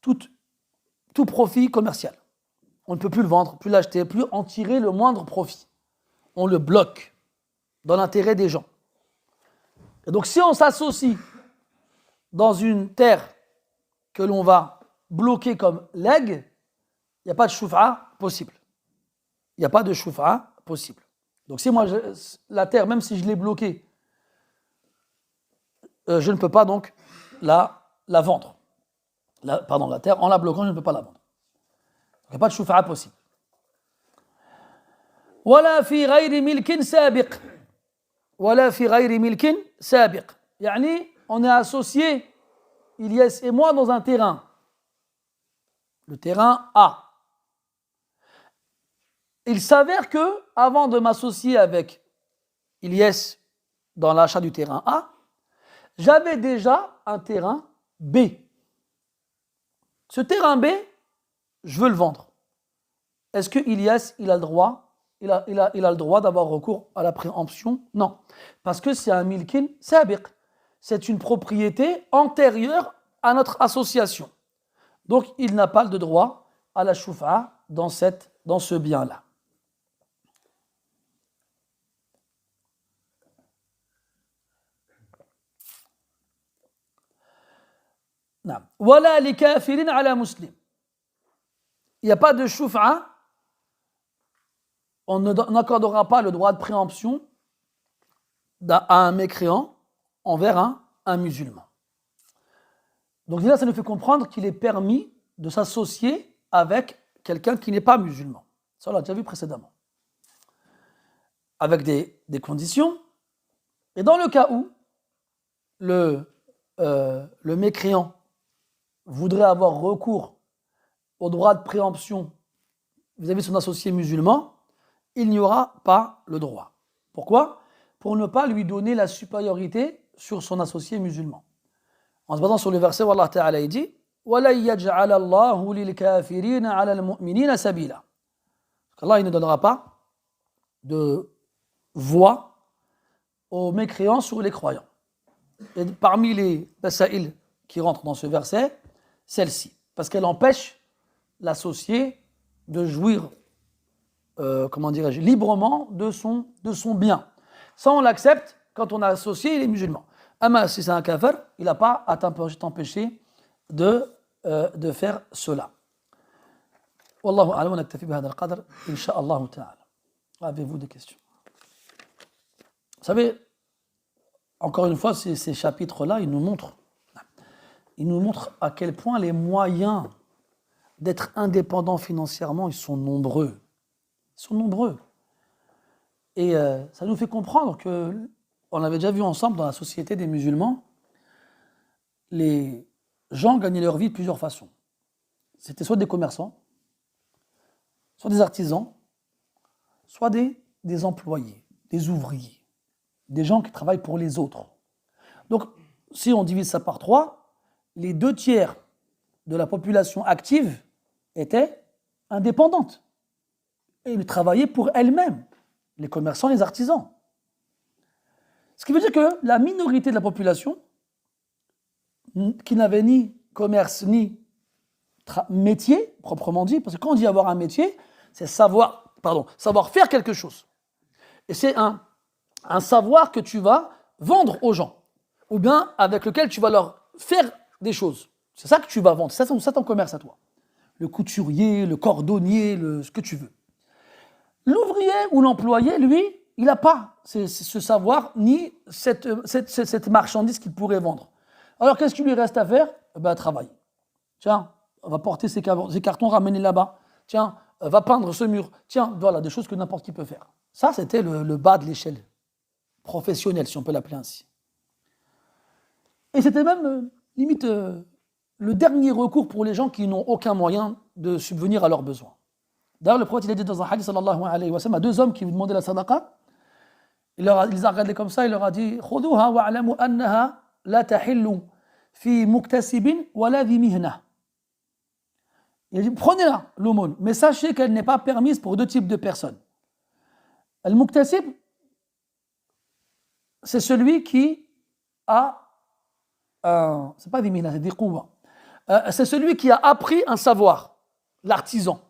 tout profit commercial. On ne peut plus le vendre, plus l'acheter, plus en tirer le moindre profit. On le bloque dans l'intérêt des gens. Et donc si on s'associe dans une terre que l'on va bloquer comme leg, il n'y a pas de shuf'a possible. Il n'y a pas de shuf'a possible. Donc si moi, la terre, même si je l'ai bloquée, je ne peux pas donc la vendre. La terre, en la bloquant, je ne peux pas la vendre. Il n'y a pas de shuf'a possible. ولا في غير ملك سابق ولا في غير ملك سابق يعني on est associé Ilyes et moi dans un terrain, le terrain A. Il s'avère que avant de m'associer avec Ilyes dans l'achat du terrain A, j'avais déjà un terrain B. Ce terrain B, je veux le vendre. Est-ce que Ilyes, il a le droit il a le droit d'avoir recours à la préemption? Non. Parce que c'est un milkin sabiq. C'est une propriété antérieure à notre association. Donc, il n'a pas de droit à la shuf'a dans ce bien-là. Wala li kafirin ala muslim. Il n'y a pas de shuf'a. On n'accordera pas le droit de préemption à un mécréant envers un musulman. Donc là, ça nous fait comprendre qu'il est permis de s'associer avec quelqu'un qui n'est pas musulman. Ça, on l'a déjà vu précédemment. Avec des conditions. Et dans le cas où le mécréant voudrait avoir recours au droit de préemption vis-à-vis de son associé musulman, il n'y aura pas le droit. Pourquoi? Pour ne pas lui donner la supériorité sur son associé musulman. En se basant sur le verset où Allah Ta'ala dit وَلَنْ يَجْعَلَ اللَّهُ لِلْكَافِرِينَ عَلَى الْمُؤْمِنِينَ سَبِيلًا. Allah il ne donnera pas de voix aux mécréants sur les croyants. Et parmi les basaïl qui rentrent dans ce verset, celle-ci, parce qu'elle empêche l'associé de jouir librement de son bien. Ça, on l'accepte quand on a associé les musulmans. Ama si c'est un kafir, il n'a pas à t'empêcher de faire cela. Wallahu a'lam, on naktafi bihadha al-qadr, insha'Allah ta'ala. Avez-vous des questions? Vous savez, encore une fois, ces chapitres-là, ils nous montrent il nous montre à quel point les moyens d'être indépendant financièrement, ils sont nombreux. Ils sont nombreux. Et ça nous fait comprendre que, on l'avait déjà vu ensemble dans la société des musulmans, les gens gagnaient leur vie de plusieurs façons. C'était soit des commerçants, soit des artisans, soit des employés, des ouvriers, des gens qui travaillent pour les autres. Donc, si on divise ça par 3, les 2/3 de la population active étaient indépendantes. Et ils travaillaient pour elles-mêmes, les commerçants et les artisans. Ce qui veut dire que la minorité de la population, qui n'avait ni commerce ni métier, proprement dit, parce que quand on dit avoir un métier, c'est savoir faire quelque chose. Et c'est un savoir que tu vas vendre aux gens, ou bien avec lequel tu vas leur faire des choses. C'est ça que tu vas vendre, c'est ça ton commerce à toi. Le couturier, le cordonnier, ce que tu veux. L'ouvrier ou l'employé, lui, il n'a pas ce savoir, ni cette marchandise qu'il pourrait vendre. Alors qu'est-ce qu'il lui reste à faire? Travailler. Tiens, on va porter ces cartons, ramener là-bas. Tiens, va peindre ce mur. Tiens, voilà, des choses que n'importe qui peut faire. Ça, c'était le bas de l'échelle professionnelle, si on peut l'appeler ainsi. Et c'était même, limite, le dernier recours pour les gens qui n'ont aucun moyen de subvenir à leurs besoins. D'ailleurs, le prophète, il a dit dans un hadith, sallallahu alayhi wa sallam, à 2 hommes qui vous demandaient la sadaqa, il les a regardés comme ça, il leur a dit « Khuduha wa'alamu annaha la tahillu fi muktasibin wa la dhi mihna » Il a dit « Prenez-la, l'aumône, mais sachez qu'elle n'est pas permise pour 2 types de personnes. Al-muktasib, c'est celui qui a... c'est pas dhi mihna, c'est dhi quwwa. C'est celui qui a appris un savoir, l'artisan.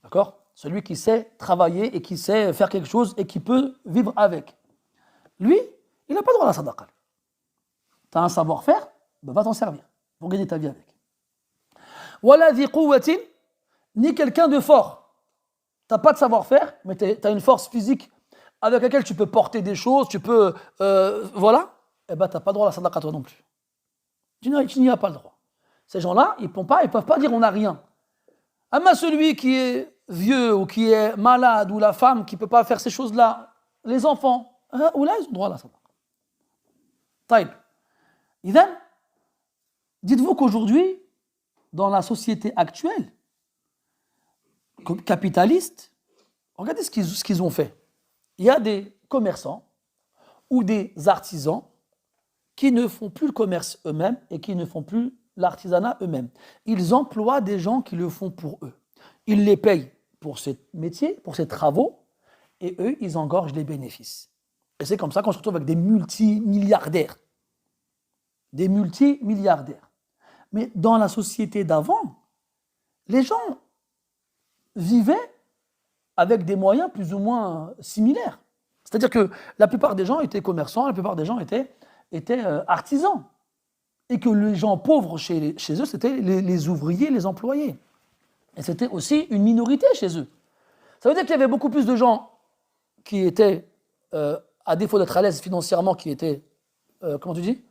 D'accord? Celui qui sait travailler et qui sait faire quelque chose et qui peut vivre avec. Lui, il n'a pas droit à la sadaqa. Tu as un savoir-faire, va t'en servir pour gagner ta vie avec. Wala dhi quwwatin, ni quelqu'un de fort. Tu n'as pas de savoir-faire, mais tu as une force physique avec laquelle tu peux porter des choses, tu peux... voilà. Tu n'as pas droit à la sadaqa toi non plus. Tu n'y as pas le droit. Ces gens-là, ils ne peuvent pas dire on n'a rien. Ama celui qui est vieux ou qui est malade ou la femme qui ne peut pas faire ces choses-là, les enfants, ou là, ils ont droit à la sadaqa. Taïb. Idhan, dites-vous qu'aujourd'hui, dans la société actuelle, capitaliste, regardez ce qu'ils ont fait. Il y a des commerçants ou des artisans qui ne font plus le commerce eux-mêmes et qui ne font plus l'artisanat eux-mêmes. Ils emploient des gens qui le font pour eux. Ils les payent pour ces métiers, pour ces travaux, et eux, ils engorgent les bénéfices. Et c'est comme ça qu'on se retrouve avec des multimilliardaires. Des multimilliardaires. Mais dans la société d'avant, les gens vivaient avec des moyens plus ou moins similaires. C'est-à-dire que la plupart des gens étaient commerçants, la plupart des gens étaient artisans. Et que les gens pauvres chez eux, c'était les ouvriers, les employés. Et c'était aussi une minorité chez eux. Ça veut dire qu'il y avait beaucoup plus de gens qui étaient, à défaut d'être à l'aise financièrement, qui étaient, comment tu dis?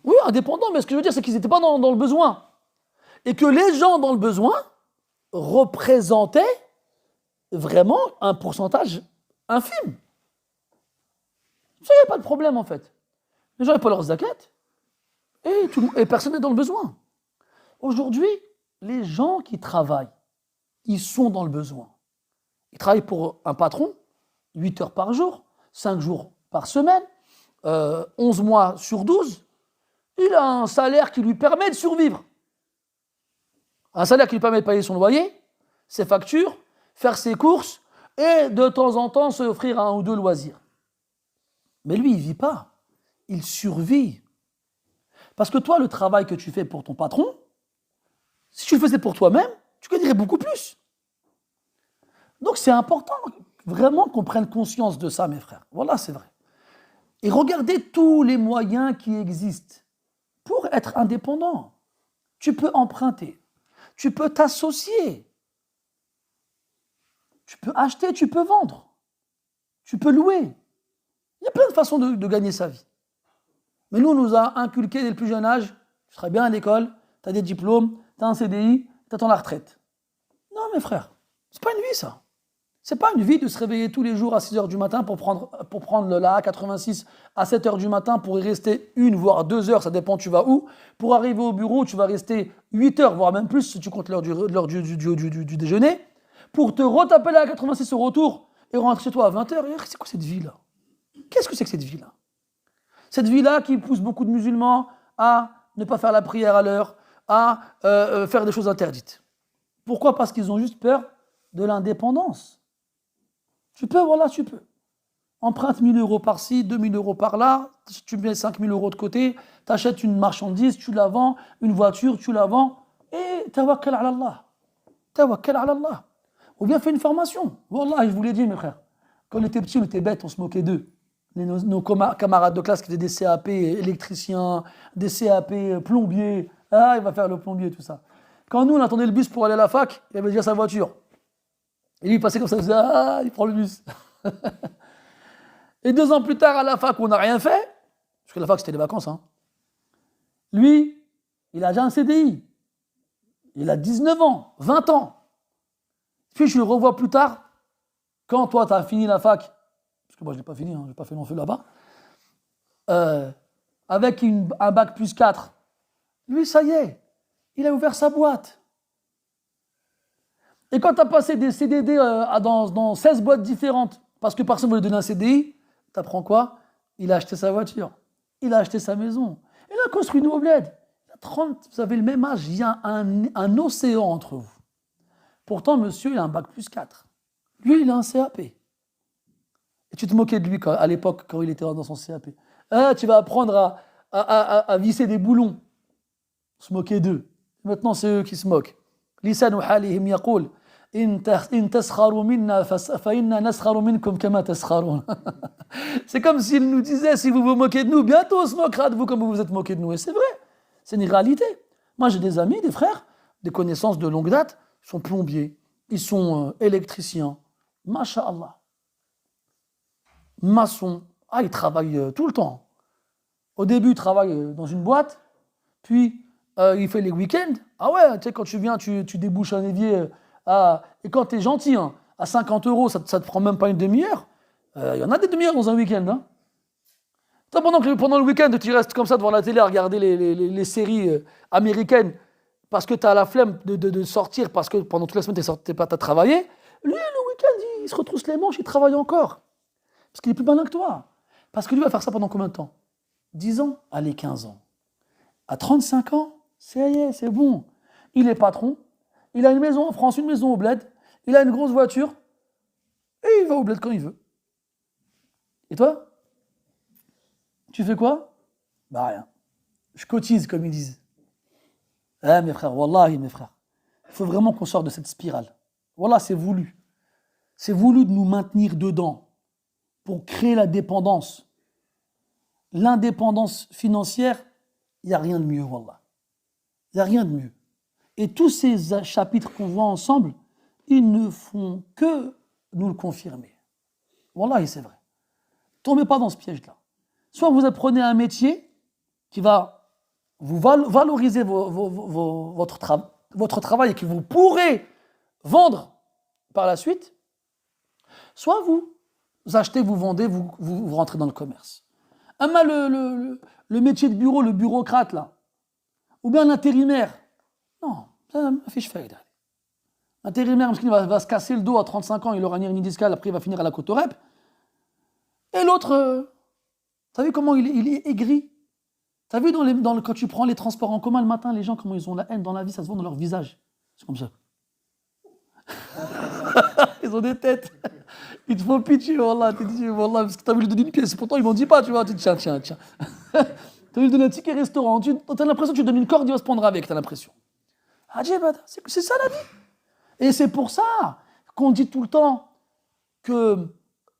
Oui, indépendants, mais ce que je veux dire, c'est qu'ils n'étaient pas dans le besoin. Et que les gens dans le besoin représentaient vraiment un pourcentage infime. Ça, il n'y a pas de problème en fait. Les gens n'avaient pas leurs zakat. Et personne n'est dans le besoin. Aujourd'hui, les gens qui travaillent, ils sont dans le besoin. Ils travaillent pour un patron, 8 heures par jour, 5 jours par semaine, 11 mois sur 12. Il a un salaire qui lui permet de survivre. Un salaire qui lui permet de payer son loyer, ses factures, faire ses courses et de temps en temps se offrir 1 ou 2 loisirs. Mais lui, il ne vit pas. Il survit. Parce que toi, le travail que tu fais pour ton patron, si tu le faisais pour toi-même, tu gagnerais beaucoup plus. Donc c'est important vraiment qu'on prenne conscience de ça, mes frères. Voilà, c'est vrai. Et regardez tous les moyens qui existent pour être indépendant. Tu peux emprunter, tu peux t'associer, tu peux acheter, tu peux vendre, tu peux louer. Il y a plein de façons de gagner sa vie. Mais nous, on nous a inculqué dès le plus jeune âge, Tu seras bien à l'école, tu as des diplômes, tu as un CDI, tu attends la retraite. Non, mes frères, c'est pas une vie, ça. C'est pas une vie de se réveiller tous les jours à 6 heures du matin pour prendre la A86 à 7 heures du matin pour y rester 1 voire 2 heures, ça dépend tu vas où. Pour arriver au bureau, tu vas rester 8 heures, voire même plus si tu comptes l'heure du déjeuner, pour te retaper la A86 au retour et rentrer chez toi à 20 heures. C'est quoi cette vie-là? Qu'est-ce que c'est que cette vie-là? Cette vie-là qui pousse beaucoup de musulmans à ne pas faire la prière à l'heure, à faire des choses interdites. Pourquoi? Parce qu'ils ont juste peur de l'indépendance. Tu peux, voilà, tu peux. Emprunte 1 000 euros par-ci, 2 000 euros par-là, tu mets 5 000 euros de côté, tu achètes une marchandise, tu la vends, une voiture, tu la vends, et tawakkal ala Allah. Tawakkal ala Allah. Ou bien fais une formation. Wallah, je vous l'ai dit, mes frères. Quand on était petits, on était bêtes, on se moquait d'eux. Nos camarades de classe qui étaient des CAP électriciens, des CAP plombiers. Ah, il va faire le plombier, tout ça. Quand nous, on attendait le bus pour aller à la fac, il avait déjà sa voiture. Et lui, il passait comme ça, il faisait « Ah, il prend le bus ». Et 2 ans plus tard, à la fac, on n'a rien fait, parce que la fac, c'était les vacances. Hein. Lui, il a déjà un CDI. Il a 19 ans, 20 ans. Puis je le revois plus tard, quand toi, tu as fini la fac, parce que moi, je ne l'ai pas fini, je n'ai pas fait long feu là-bas, avec un bac plus 4. Lui, ça y est, il a ouvert sa boîte. Et quand tu as passé des CDD dans 16 boîtes différentes, parce que personne ne veut lui donner un CDI, tu apprends quoi? Il a acheté sa voiture, il a acheté sa maison, il a construit une nouveau bled. Vous avez le même âge, il y a un océan entre vous. Pourtant, monsieur, il a un bac plus 4. Lui, il a un CAP. Et tu te moquais de lui à l'époque, quand il était dans son CAP. Ah, tu vas apprendre à visser des boulons. On se moquait d'eux. Maintenant, c'est eux qui se moquent. لسان حالهم يقول إن تسخروا منا فإنا نسخر منكم كما تسخرون. C'est comme s'il nous disait, si vous vous moquez de nous, bientôt on se moquera de vous comme vous vous êtes moqué de nous. Et c'est vrai, c'est une réalité. Moi j'ai des amis, des frères, des connaissances de longue date, ils sont plombiers, ils sont électriciens, masha'Allah, maçons, ils travaillent tout le temps. Au début, il travaille dans une boîte, puis il fait les week-ends. Ah ouais, tu sais, quand tu viens, tu débouches un évier. Et quand tu es gentil, hein, à 50 euros, ça te prend même pas une demi-heure. Il y en a des demi-heures dans un week-end. Hein. Pendant le week-end, tu restes comme ça devant la télé à regarder les séries américaines parce que tu as la flemme de sortir, parce que pendant toute la semaine, tu as travaillé. Lui, le week-end, il se retrousse les manches, il travaille encore. Parce qu'il est plus malin que toi. Parce que lui va faire ça pendant combien de temps? 10 ans? Allez, 15 ans. À 35 ans, c'est bon. Il est patron, il a une maison en France, une maison au bled, il a une grosse voiture, et il va au bled quand il veut. Et toi? Tu fais quoi? Bah rien. Je cotise, comme ils disent. Ah mes frères, wallahi mes frères. Il faut vraiment qu'on sorte de cette spirale. Wallah, c'est voulu. C'est voulu de nous maintenir dedans pour créer la dépendance. L'indépendance financière, il n'y a rien de mieux, wallah. Il n'y a rien de mieux. Et tous ces chapitres qu'on voit ensemble, ils ne font que nous le confirmer. Wallah, c'est vrai. Tombez pas dans ce piège-là. Soit vous apprenez un métier qui va vous valoriser votre travail et que vous pourrez vendre par la suite, soit vous achetez, vous vendez, vous rentrez dans le commerce. Le métier de bureau, le bureaucrate, là, ou bien l'intérimaire, non, ça ne fiche faïda. L'intérimaire, il va se casser le dos à 35 ans, il aura une hernie discale, après il va finir à la côte au rep. Et l'autre, t'as vu comment il est aigri? T'as vu quand tu prends les transports en commun le matin, les gens, comment ils ont la haine dans la vie, ça se voit dans leur visage. C'est comme ça. Ils ont des têtes. Ils te font pitié, wallah. Tu dis, wallah, parce que t'as voulu lui donner une pièce. Pourtant, ils m'ont dit pas, tu vois. Tu dis, tiens. T'as voulu lui donner un ticket restaurant. T'as l'impression que tu lui donnes une corde, il va se prendre avec, t'as l'impression. C'est ça la vie. Et c'est pour ça qu'on dit tout le temps que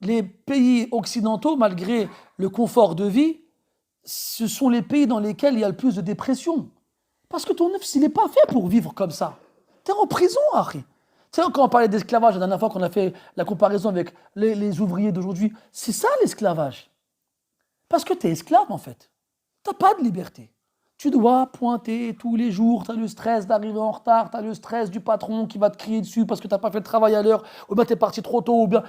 les pays occidentaux, malgré le confort de vie, ce sont les pays dans lesquels il y a le plus de dépression. Parce que ton nefs, il n'est pas fait pour vivre comme ça. T'es en prison, Harry. Tu sais, quand on parlait d'esclavage, la dernière fois qu'on a fait la comparaison avec les ouvriers d'aujourd'hui, c'est ça l'esclavage. Parce que tu es esclave, en fait. Tu n'as pas de liberté. Tu dois pointer tous les jours, tu as le stress d'arriver en retard, tu as le stress du patron qui va te crier dessus parce que tu n'as pas fait le travail à l'heure, ou bien tu es parti trop tôt, ou bien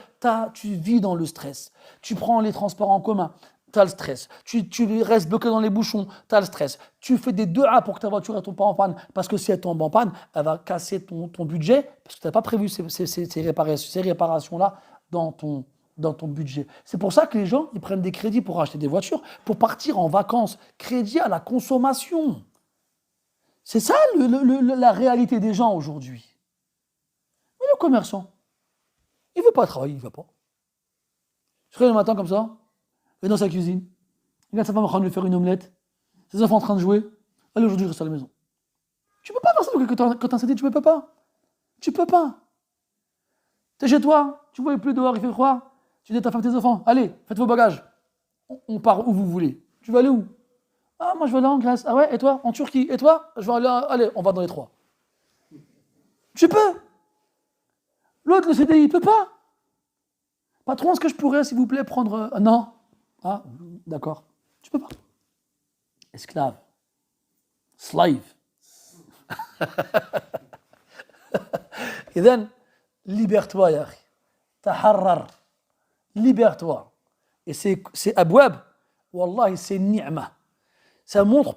tu vis dans le stress. Tu prends les transports en commun, tu as le stress. Tu restes bloqué dans les bouchons, tu as le stress. Tu fais des du'a pour que ta voiture ne tombe pas en panne, parce que si elle tombe en panne, elle va casser ton budget, parce que tu n'as pas prévu ces réparations-là dans ton budget. C'est pour ça que les gens, ils prennent des crédits pour acheter des voitures, pour partir en vacances. Crédit à la consommation. C'est ça la réalité des gens aujourd'hui. Mais le commerçant, il ne veut pas travailler, il ne va pas. Il se réveille le matin comme ça, il va dans sa cuisine, il regarde sa femme en train de lui faire une omelette, ses enfants en train de jouer. Allez, aujourd'hui, je reste à la maison. Tu ne peux pas faire ça quand tu as un CDI, tu ne peux pas. Tu ne peux pas. Tu es chez toi, tu ne vois plus dehors, il fait froid. Tu dis à ta femme, tes enfants, allez, faites vos bagages. On part où vous voulez. Tu vas aller où? Ah, moi je vais aller en Grèce. Ah ouais, et toi? En Turquie. Et toi? Je vais aller, allez, on va dans les trois. Tu peux. L'autre, le CDI, il peut pas. Patron, est-ce que je pourrais, s'il vous plaît, prendre... Non. Ah, d'accord. Tu peux pas. Esclave. Slave. Et then, libère-toi, ya akhi. Taharrar. Libère-toi. Et c'est abwab, wallahi, c'est ni'ma. Ça montre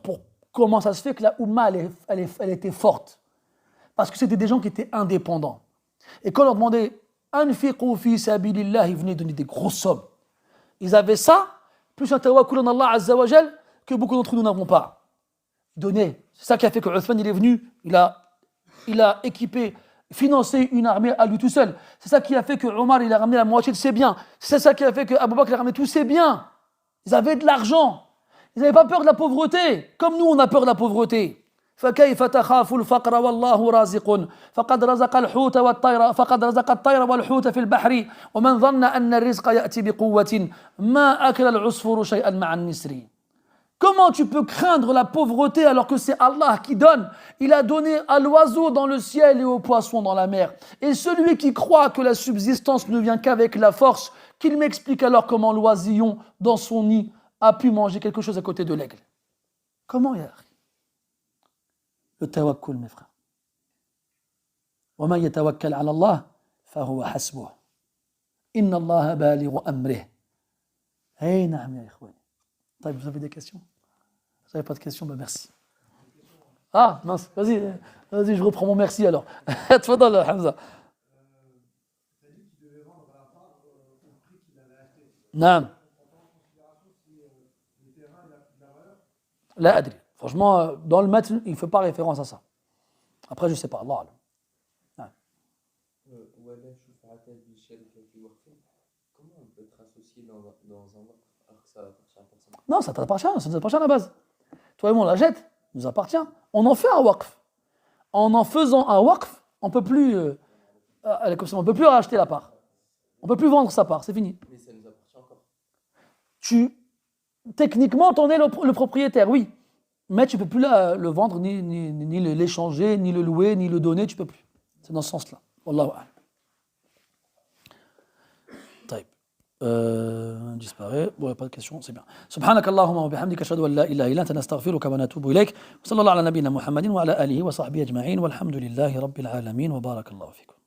comment ça se fait que la Ummah, elle était forte. Parce que c'était des gens qui étaient indépendants. Et quand on leur demandait Anfiqu fi sabilillah, ils venaient donner des grosses sommes. Ils avaient ça, plus un tawakkul en Allah Azza wa Jal, que beaucoup d'entre nous n'avons pas. Ils donnaient. C'est ça qui a fait que Uthman, il est venu, il a équipé, financer une armée à lui tout seul. C'est ça qui a fait que Omar il a ramené la moitié de ses biens. C'est ça qui a fait que Abu Bakr il a ramené tous ses biens. Ils avaient de l'argent. Ils n'avaient pas peur de la pauvreté. Comme nous, on a peur de la pauvreté. فكيف تخاف الفقر والله رازق فقد رزق الحوت والطير فقد رزق الطير والحوت في البحر ومن ظن أن الرزق يأتي بقوة ما أكل العصفور شيئا مع النسر. Comment tu peux craindre la pauvreté alors que c'est Allah qui donne? Il a donné à l'oiseau dans le ciel et au poisson dans la mer. Et celui qui croit que la subsistance ne vient qu'avec la force, qu'il m'explique alors comment l'oisillon dans son nid a pu manger quelque chose à côté de l'aigle. Comment, ya akhi? Le tawakkul, mes frères. وَمَنْ يَتَوَكَّلْ عَلَى اللَّهِ فَهُوَ حَسْبُهُ إِنَّ اللَّهَ بَالِغُ أَمْرِهِ. Hey, naam, ya ikhwani. Vous avez des questions? Vous n'avez pas de questions? Ben merci. Ah, mince, vas-y, je reprends mon merci alors. Tfadal, Hamza. Non. La adri. Franchement, dans le match, il ne fait pas référence à ça. Après, je ne sais pas. Allah. Comment on peut être associé dans un waqf alors que ça appartient à personne? Non, ça nous appartient à la base. Toi et moi, on la jette, ça nous appartient. On en fait un waqf. En faisant un waqf, on ne peut plus racheter la part. On ne peut plus vendre sa part, c'est fini. Mais ça nous appartient encore. Techniquement, tu en es le propriétaire, oui. Mais tu ne peux plus le vendre, ni l'échanger, ni le louer, ni le donner, tu ne peux plus. C'est dans ce sens-là. Wallahu a'lam. Disparaît. Bon, il n'y a pas de questions, c'est bien. Subhanak Allahumma wa bihamdika ashhadu an la ilaha illa anta nastaghfiruka wa natubu ilayk. Wa sallallahu ala nabiyyina Muhammadin wa ala alihi wa sahbihi ajma'in walhamdulillahi rabbil alamin wa barakallahu fikum.